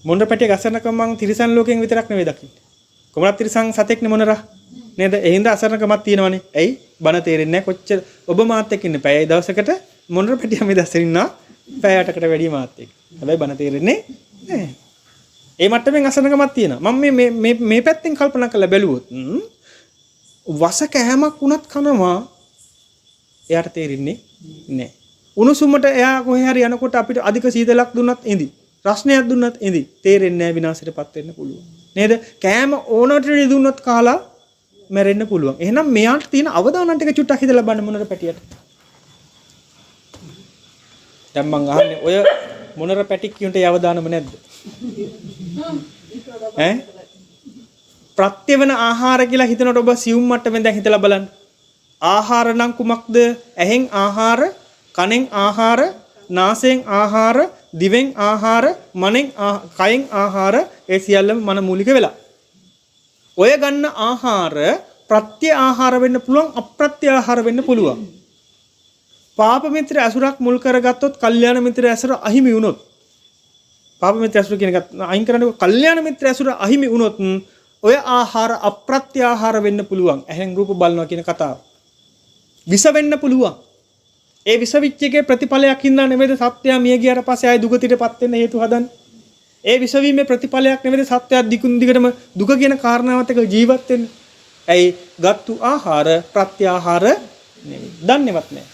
මොනර පැටියාගේ අසරණකම මං තිරිසන් ලෝකයෙන් විතරක් නෙවෙයි දකින්නේ. කොමලත් තිරිසන් සතෙක්නේ මොනරා. නේද? ඒ හින්දා අසරණකමක් තියෙනවනේ. ඇයි? බන තේරෙන්නේ නැහැ. කොච්චර ඔබ මාත් එක්ක ඉන්නේ. පැය දවසකට මොනර පැටියා මේ දැස්සෙන් ඉන්නවා. පැය 8කට වැඩි මාත් එක්ක. හැබැයි බන තේරෙන්නේ නැහැ. ඒ මට්ටමින් අසරණකමක් තියෙනවා. මම මේ පැත්තෙන් කල්පනා කරලා බැලුවොත් වස කෑමක් වුණත් කනවා එයාට තේරෙන්නේ නැහැ. උණුසුමට එයා කොහේ හරි යනකොට අපිට අධික සීතලක් දුන්නත් ඉඳි. රස්නයක් දුන්නත් ඉඳි. තේරෙන්නේ නැහැ විනාශයටපත් වෙන්න පුළුවන්. නේද? කෑම ඕනට දුන්නොත් කාලා මැරෙන්න පුළුවන්. එහෙනම් මෙයාට තියෙන අවදානන් ටික චුට්ටක් හිතලා බලන්න මොනර පැටියට. දැන් මං අහන්නේ ඔය මොනර පැටි කියුන්ට අවදානම නැද්ද? ඈ? ප්‍රත්‍ය වෙන ආහාර කියලා හිතනකොට ඔබ සියුම් මට්ටමින් දැන් හිතලා බලන්න. ආහාර නම් කුමක්ද? ඇහෙන් ආහාර, කනෙන් ආහාර, නාසයෙන් ආහාර, දිවෙන් ආහාර, මනෙන් කයෙන් ආහාර ඒ සියල්ලම මන මූලික වෙලා. ඔය ගන්න ආහාර ප්‍රත්‍ය ආහාර වෙන්න පුළුවන් අප්‍රත්‍ය ආහාර වෙන්න පුළුවන්. පාප මිත්‍ර ඇසුරක් මුල් කරගත්තොත් කල්යාණ මිත්‍ර ඇසුර අහිමි වුණොත් පාප මිත්‍ර ඇසුර කියන එක අයින් කරන්නේ කල්යාණ මිත්‍ර ඇසුර අහිමි වුණොත් ඔය ආහාර අප්‍රත්‍ය ආහාර වෙන්න පුළුවන්. ඇහෙන් රූප බලනවා කියන කතාව. විස වෙන්න පුළුවන්. ඒ විස විච්චයේ ප්‍රතිඵලයක් හින්දා නෙමෙයිද සත්‍යය මිය ගියාට පස්සේ ආයි දුගතියටපත් වෙන්න හේතු හදන්නේ. ඒ විස වීමේ ප්‍රතිඵලයක් නෙමෙයිද සත්‍යය දිගුන් දිගටම දුක කියන කාරණාවත් එක්ක ජීවත් වෙන්නේ. ඇයි ගත්තු ආහාර ප්‍රත්‍ය ආහාර නෙමෙයි. දන්නේවත් නැහැ.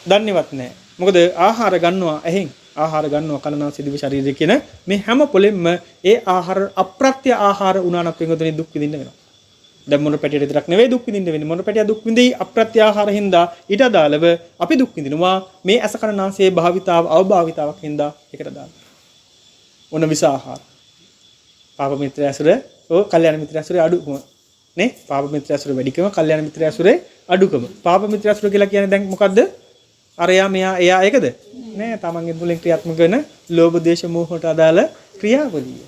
දන්නේවත් නැහැ. මොකද ආහාර ගන්නවා ඇහෙන් ආහාර ගන්නවා කලනාසය දිව ශරීරය කියන මේ හැම පොලෙම්ම ඒ ආහාර අප්‍රත්‍ය ආහාර උනානම් පින්වතුනි දුක් විඳින්න වෙනවා. දැන් මොන පැටියට විතරක් නෙවෙයි දුක් විඳින්න වෙන්නේ. මොන පැටියා දුක් විඳි අප්‍රත්‍ය ආහාර හින්දා ඊට අදාළව අපි දුක් විඳිනවා. මේ අස කලනාසයේ භාවිතාව අවභාවිතාවක් හින්දා ඒකට දාලා. ඔන්න විස ආහාර. පාප මිත්‍ර ඇසුර කල්යාණ මිත්‍ර ඇසුරේ අඩුකම නේ? පාප මිත්‍ර ඇසුරේ වැඩිකම කල්යාණ මිත්‍ර ඇසුරේ අඩුකම. පාප මිත්‍ර ඇසුර කියලා කියන්නේ දැන් මොකද්ද? අරයා මෙයා එයා ඒකද? නෑ තමන්ගේ තුලින් ක්‍රියාත්මක වෙන ලෝභ දේශ මොහොට අදාළ ක්‍රියාවලිය.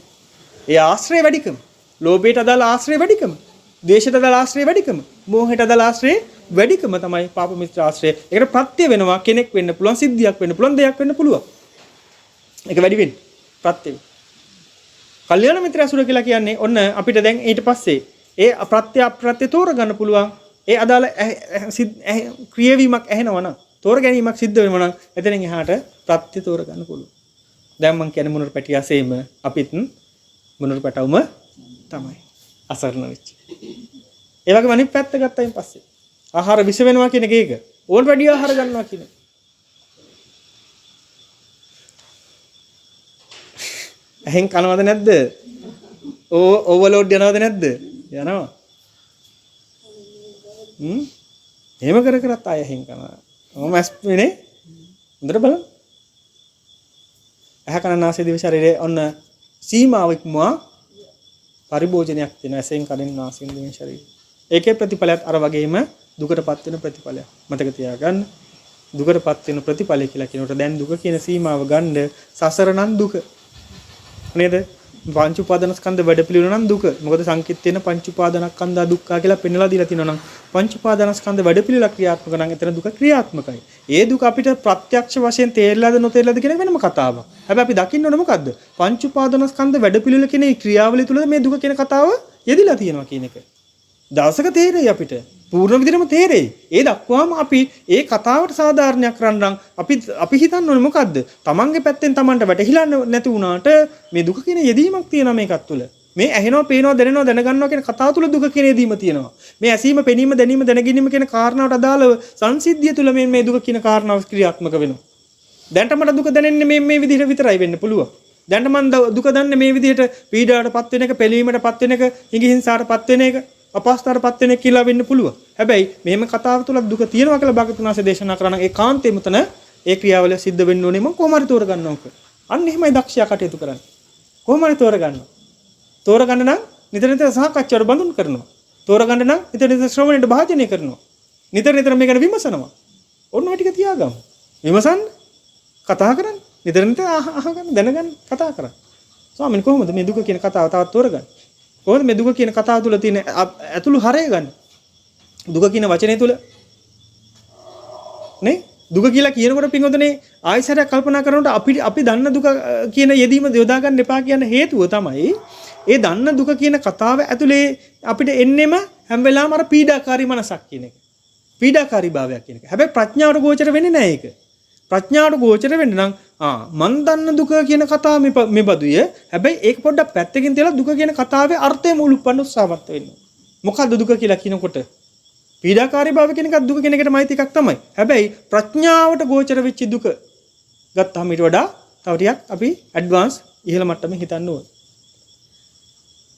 ඒ ආශ්‍රය වැඩිකම. ලෝභයට අදාළ ආශ්‍රය වැඩිකම. දේශයට අදාළ ආශ්‍රය වැඩිකම. මොහයට අදාළ ආශ්‍රය වැඩිකම තමයි පාප මිත්‍ර ආශ්‍රය. ඒකට ප්‍රත්‍ය වෙනවා කෙනෙක් වෙන්න පුළුවන්, සිද්ධියක් වෙන්න පුළුවන්, දෙයක් වෙන්න පුළුවන්. ඒක වැඩි වෙන්නේ ප්‍රත්‍ය. කල්යාණ මිත්‍ර ඇසුර කියලා කියන්නේ ඔන්න අපිට දැන් ඊට පස්සේ ඒ ප්‍රත්‍ය අප්‍රත්‍ය තෝරගන්න පුළුවන්. ඒ අදාළ ක්‍රියාවීමක් ඇහෙනවනම් තෝර ගැනීමක් සිද්ධ වෙනවා නම් එතනින් එහාට ප්‍රත්‍ය තෝර ගන්න පුළුවන්. දැන් මම කියන්නේ මොනර පැටියාසෙම අපිත් මොනර පැටවුම තමයි අසරණ වෙච්ච. ඒ වගේම අනිත් පැත්ත ගත්තයින් පස්සේ ආහාර විස වෙනවා කියන එක ඒක. ඕල් වැඩි ආහාර ගන්නවා කියන එක. එහෙන් කනවද නැද්ද? ඕවර්ලෝඩ් යනවද නැද්ද? යනවා. එහෙම කර කරත් ආයෙ එහෙන් කනවා. මම ඇස්පෙනේ හොඳට බලන්න. ඇහ කන නාසය දිව ශරීරයේ ඔන්න සීමාව ඉක්මවා පරිභෝජනයක් තියෙන ඇසෙන් කනෙන් නාසයෙන් දිවෙන් ශරීරය. ඒකේ ප්‍රතිඵලයක් අර වගේම දුකටපත් වෙන ප්‍රතිඵලයක්. මතක තියාගන්න. දුකටපත් වෙන ප්‍රතිඵලය කියලා කියනකොට දැන් දුක කියන සීමාව ගන්න සසර නම් දුක. නේද? පංච උපාදානස්කන්ධ වැඩපිළිවෙල නම් දුක. මොකද සංකිට තියෙන පංච උපාදානස්කන්ධා දුක්ඛ කියලා පෙන්වලා දීලා තිනවා නම් පංච උපාදානස්කන්ධ වැඩපිළිවෙල ක්‍රියාත්මක නම් එතන දුක ක්‍රියාත්මකයි. ඒ දුක අපිට ප්‍රත්‍යක්ෂ වශයෙන් තේරලාද නොතේරලාද කියන වෙනම කතාවක්. හැබැයි අපි දකින්න ඕනේ මොකද්ද? පංච උපාදානස්කන්ධ වැඩපිළිවෙල කියන මේ ක්‍රියාවලිය තුළ මේ දුක කියන කතාව යෙදিলা තියෙනවා කියන එක. දවසක තේරෙයි අපිට. පූර්ණ විදිහටම තේරෙයි. ඒ දක්වාම අපි ඒ කතාවට සාධාරණයක් කරන්නම් අපි හිතන්න ඕනේ මොකද්ද? තමන්ගේ පැත්තෙන් තමන්ට වැටහිලා නැති වුණාට මේ දුක කියන යෙදීමක් තියෙනවා මේකත් තුළ. මේ ඇහෙනවා, පේනවා, දැනෙනවා, දැනගන්නවා කියන කතාව තුළ දුක කියන යෙදීම තියෙනවා. මේ ඇසීම, පෙනීම, දැනීම, දැනගැනීම කියන කාරණාවට අදාළව සංසිද්ධිය තුළ මේ දුක කියන කාරණාව ක්‍රියාත්මක වෙනවා. දැනට මට දුක දැනෙන්නේ මේ විදිහට විතරයි වෙන්න පුළුවන්. දැනට මම දුක දන්නේ මේ විදිහට පීඩාවටපත් වෙන එක, පෙළීමටපත් වෙන එක, හිඟිහිංසාවටපත් වෙන එක, අපස්තරපත් වෙන එක කියලා වෙන්න පුළුවන්. හැබැයි මෙහෙම කතාව තුළ දුක තියෙනවා කියලා භාගතුන් වහන්සේ දේශනා කරන ඒ කාන්තේම තන ඒ ක්‍රියාවලිය සිද්ධ වෙන්න ඕනේ මම කොහොම හරි තෝරගන්න ඕක. අන්න එහෙමයි දක්ෂයා කටයුතු කරන්නේ. කොහොම හරි තෝරගන්නවා. තෝරගන්න නම් නිතර නිතර සාකච්ඡාවට බඳුන් කරනවා. තෝරගන්න නම් නිතර නිතර ශ්‍රවණයට භාජනය කරනවා. නිතර නිතර මේක ගැන විමසනවා. ඔන්න ඔය ටික තියාගමු. විමසන්න, කතා කරන්න, නිතර නිතර අහගන්න, දැනගන්න, කතා කරන්න. ස්වාමීන් කොහොමද මේ දුක කියන කතාව තවත් තෝරගන්නේ? කොහොමද මේ දුක කියන කතාව තුළ තියෙන ඇතුළු හරය ගන්න? දුක කියන වචනේ තුළ නේ දුක කියලා කියනකොට පින්වතුනේ ආයසරයක් කල්පනා කරනකොට අපි දන්න දුක කියන යෙදීම යොදා ගන්න එපා කියන හේතුව තමයි ඒ දන්න දුක කියන කතාව ඇතුලේ අපිට එන්නෙම හැම වෙලාවෙම අර පීඩාකාරී මනසක් කියන එක. පීඩාකාරී භාවයක් කියන එක. හැබැයි ප්‍රඥාවට ගෝචර වෙන්නේ නැහැ ඒක. ප්‍රඥාවට ගෝචර වෙන්න නම් මන් දන්න දුක කියන කතාව මේ බදුය. හැබැයි ඒක පොඩ්ඩක් පැත්තකින් තියලා දුක කියන කතාවේ අර්ථය මුලුප්පන්න උත්සාහවත් වෙන්න. මොකද්ද දුක කියලා කියනකොට? පීඩාකාරී භාව කියන එකත් දුක කියන එකටමයි එකක් තමයි. හැබැයි ප්‍රඥාවට ගෝචර වෙච්ච දුක ගත්තාම ඊට වඩා තව ටිකක් අපි ඇඩ්වාන්ස් ඉහළ මට්ටමේ හිතන්න ඕනේ.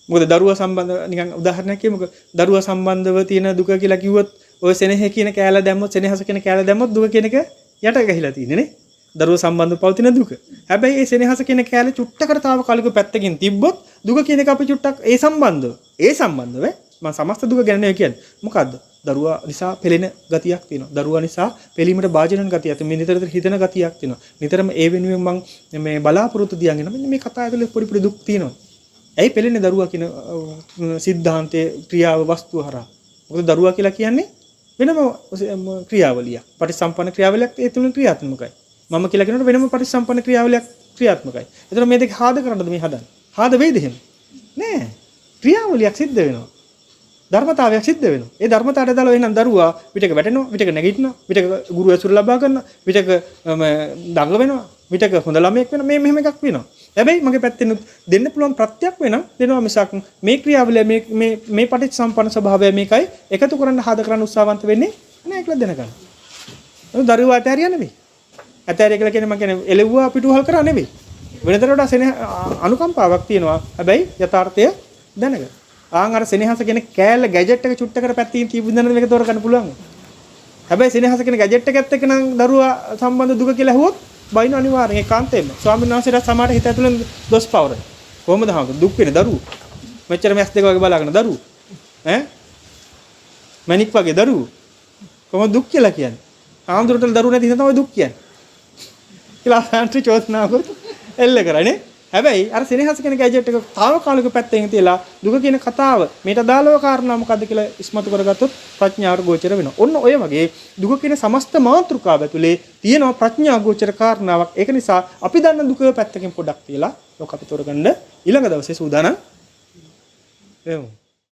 මොකද දරුවා සම්බන්ධ නිකන් උදාහරණයක් කියමුකෝ. දරුවා සම්බන්ධව තියෙන දුක කියලා කිව්වොත් ඔය සෙනෙහ කියන කෑල්ල දැම්මොත් සෙනෙහස කියන කෑල්ල දැම්මොත් දුක කියන එක යට ගහිලා තියෙන්නේ නේ. දරුවා සම්බන්ධව පවතින දුක. හැබැයි ඒ සෙනෙහස කියන කෑල්ල චුට්ටකට තාව කලික පැත්තකින් තිබ්බොත් දුක කියන එක අපි චුට්ටක් ඒ සම්බන්ධව මම සමස්ත දුක ගැන නෙවෙයි කියන්නේ. මොකද්ද? දරුවා නිසා පෙළෙන ගතියක් තියෙනවා. දරුවා නිසා පෙළීමට භාජනන ගතියක් තියෙනවා. නිතර හිතන ගතියක් තියෙනවා. නිතරම ඒ වෙනුවෙන් මම මේ බලාපොරොත්තු දියන් එනවා. මෙන්න මේ කතාව ඇතුලේ පොඩි පොඩි දුක් තියෙනවා. ඇයි පෙළෙන්නේ දරුවා කියන සිද්ධාන්තයේ ක්‍රියාව වස්තුව හරහා? මොකද දරුවා කියලා කියන්නේ වෙනම ක්‍රියාවලියක්. පටිසම්පන්න ක්‍රියාවලියක් ඒ තුලින් ක්‍රියාත්මකයි. මම කියලා කියනකොට වෙනම පටිසම්පන්න ක්‍රියාවලියක් ක්‍රියාත්මකයි. ඒතර මේ දෙක හාද කරන්නද මේ හදන්නේ? හාද වෙයිද එහෙම? නෑ. ක්‍රියාවලියක් සිද්ධ වෙනවා. ධර්මතාවයක් සිද්ධ වෙනවා. ඒ ධර්මතාවයට දාලා එහෙනම් දරුවා විතක වැටෙනවා, විතක නැගිටිනවා, විතක ගුරු ඇසුර ලබා ගන්නවා, විතක දඟ වෙනවා, විතක හොඳ ළමයෙක් වෙනවා. මේ මෙහෙම එකක් වෙනවා. හැබැයි මගේ පැත්තෙන් දෙන්න පුළුවන් ප්‍රත්‍යක් වෙනම් දෙනවා මිසක් මේ ක්‍රියාවලිය මේ පටිච්චසම්පන්න ස්වභාවය මේකයි එකතු කරන්න හද කරන්න උත්සාහවන්ත වෙන්නේ නැහැ කියලා දැනගන්න. ඒක දරුවා ඇතහැරියා නෙවෙයි. ඇතහැරිය කියලා කියන්නේ මම කියන්නේ එළවුවා පිටුවහල් කරා නෙවෙයි. වෙනතට වඩා අනුකම්පාවක් තියෙනවා. හැබැයි යථාර්ථය දැනගන්න. ආන් අර සෙනෙහස කියන කෑල්ල ගැජට් එක චුට්ටකට පැත්තකින් තියපු ඉඳන් මේක තෝරගන්න පුළුවන්. හැබැයි සෙනෙහස කියන ගැජට් එකත් එක්ක නම් දරුවා සම්බන්ධ දුක කියලා ඇහුවොත් බයින අනිවාර්යෙන් ඒකාන්තයෙන්ම. ස්වාමීන් වහන්සේට සමාඩ හිත ඇතුළෙන් දොස් පවර. කොහොමද හාමුදුර දුක් වෙන දරුවෝ? මෙච්චර මැස් දෙක වගේ බලාගෙන දරුවෝ. ඈ? මණික් වගේ දරුවෝ. කොහොමද දුක් කියලා කියන්නේ? හාමුදුරට දරුවෝ නැති හින්දා තමයි දුක් කියන්නේ. කියලා සාන්ත්‍රි චෝදනා කරත් එල්ල කරන්නේ. හැබැයි අර සෙනෙහස කියන ගැජට් එක తాවකාලික පැත්තෙන් තියලා දුක කියන කතාව මේට අදාළව කාරණා මොකද්ද කියලා ඉස්මතු කරගත්තොත් ප්‍රඥාවට ගෝචර වෙනවා. ඔන්න ඔය වගේ දුක කියන සමස්ත මාතෘකාව ඇතුලේ තියෙනවා ප්‍රඥා ගෝචර කාරණාවක්. ඒක නිසා අපි දන්න දුක පැත්තකින් පොඩක් තියලා ලෝක අපි තෝරගන්න ඊළඟ දවසේ සූදානම් වෙමු.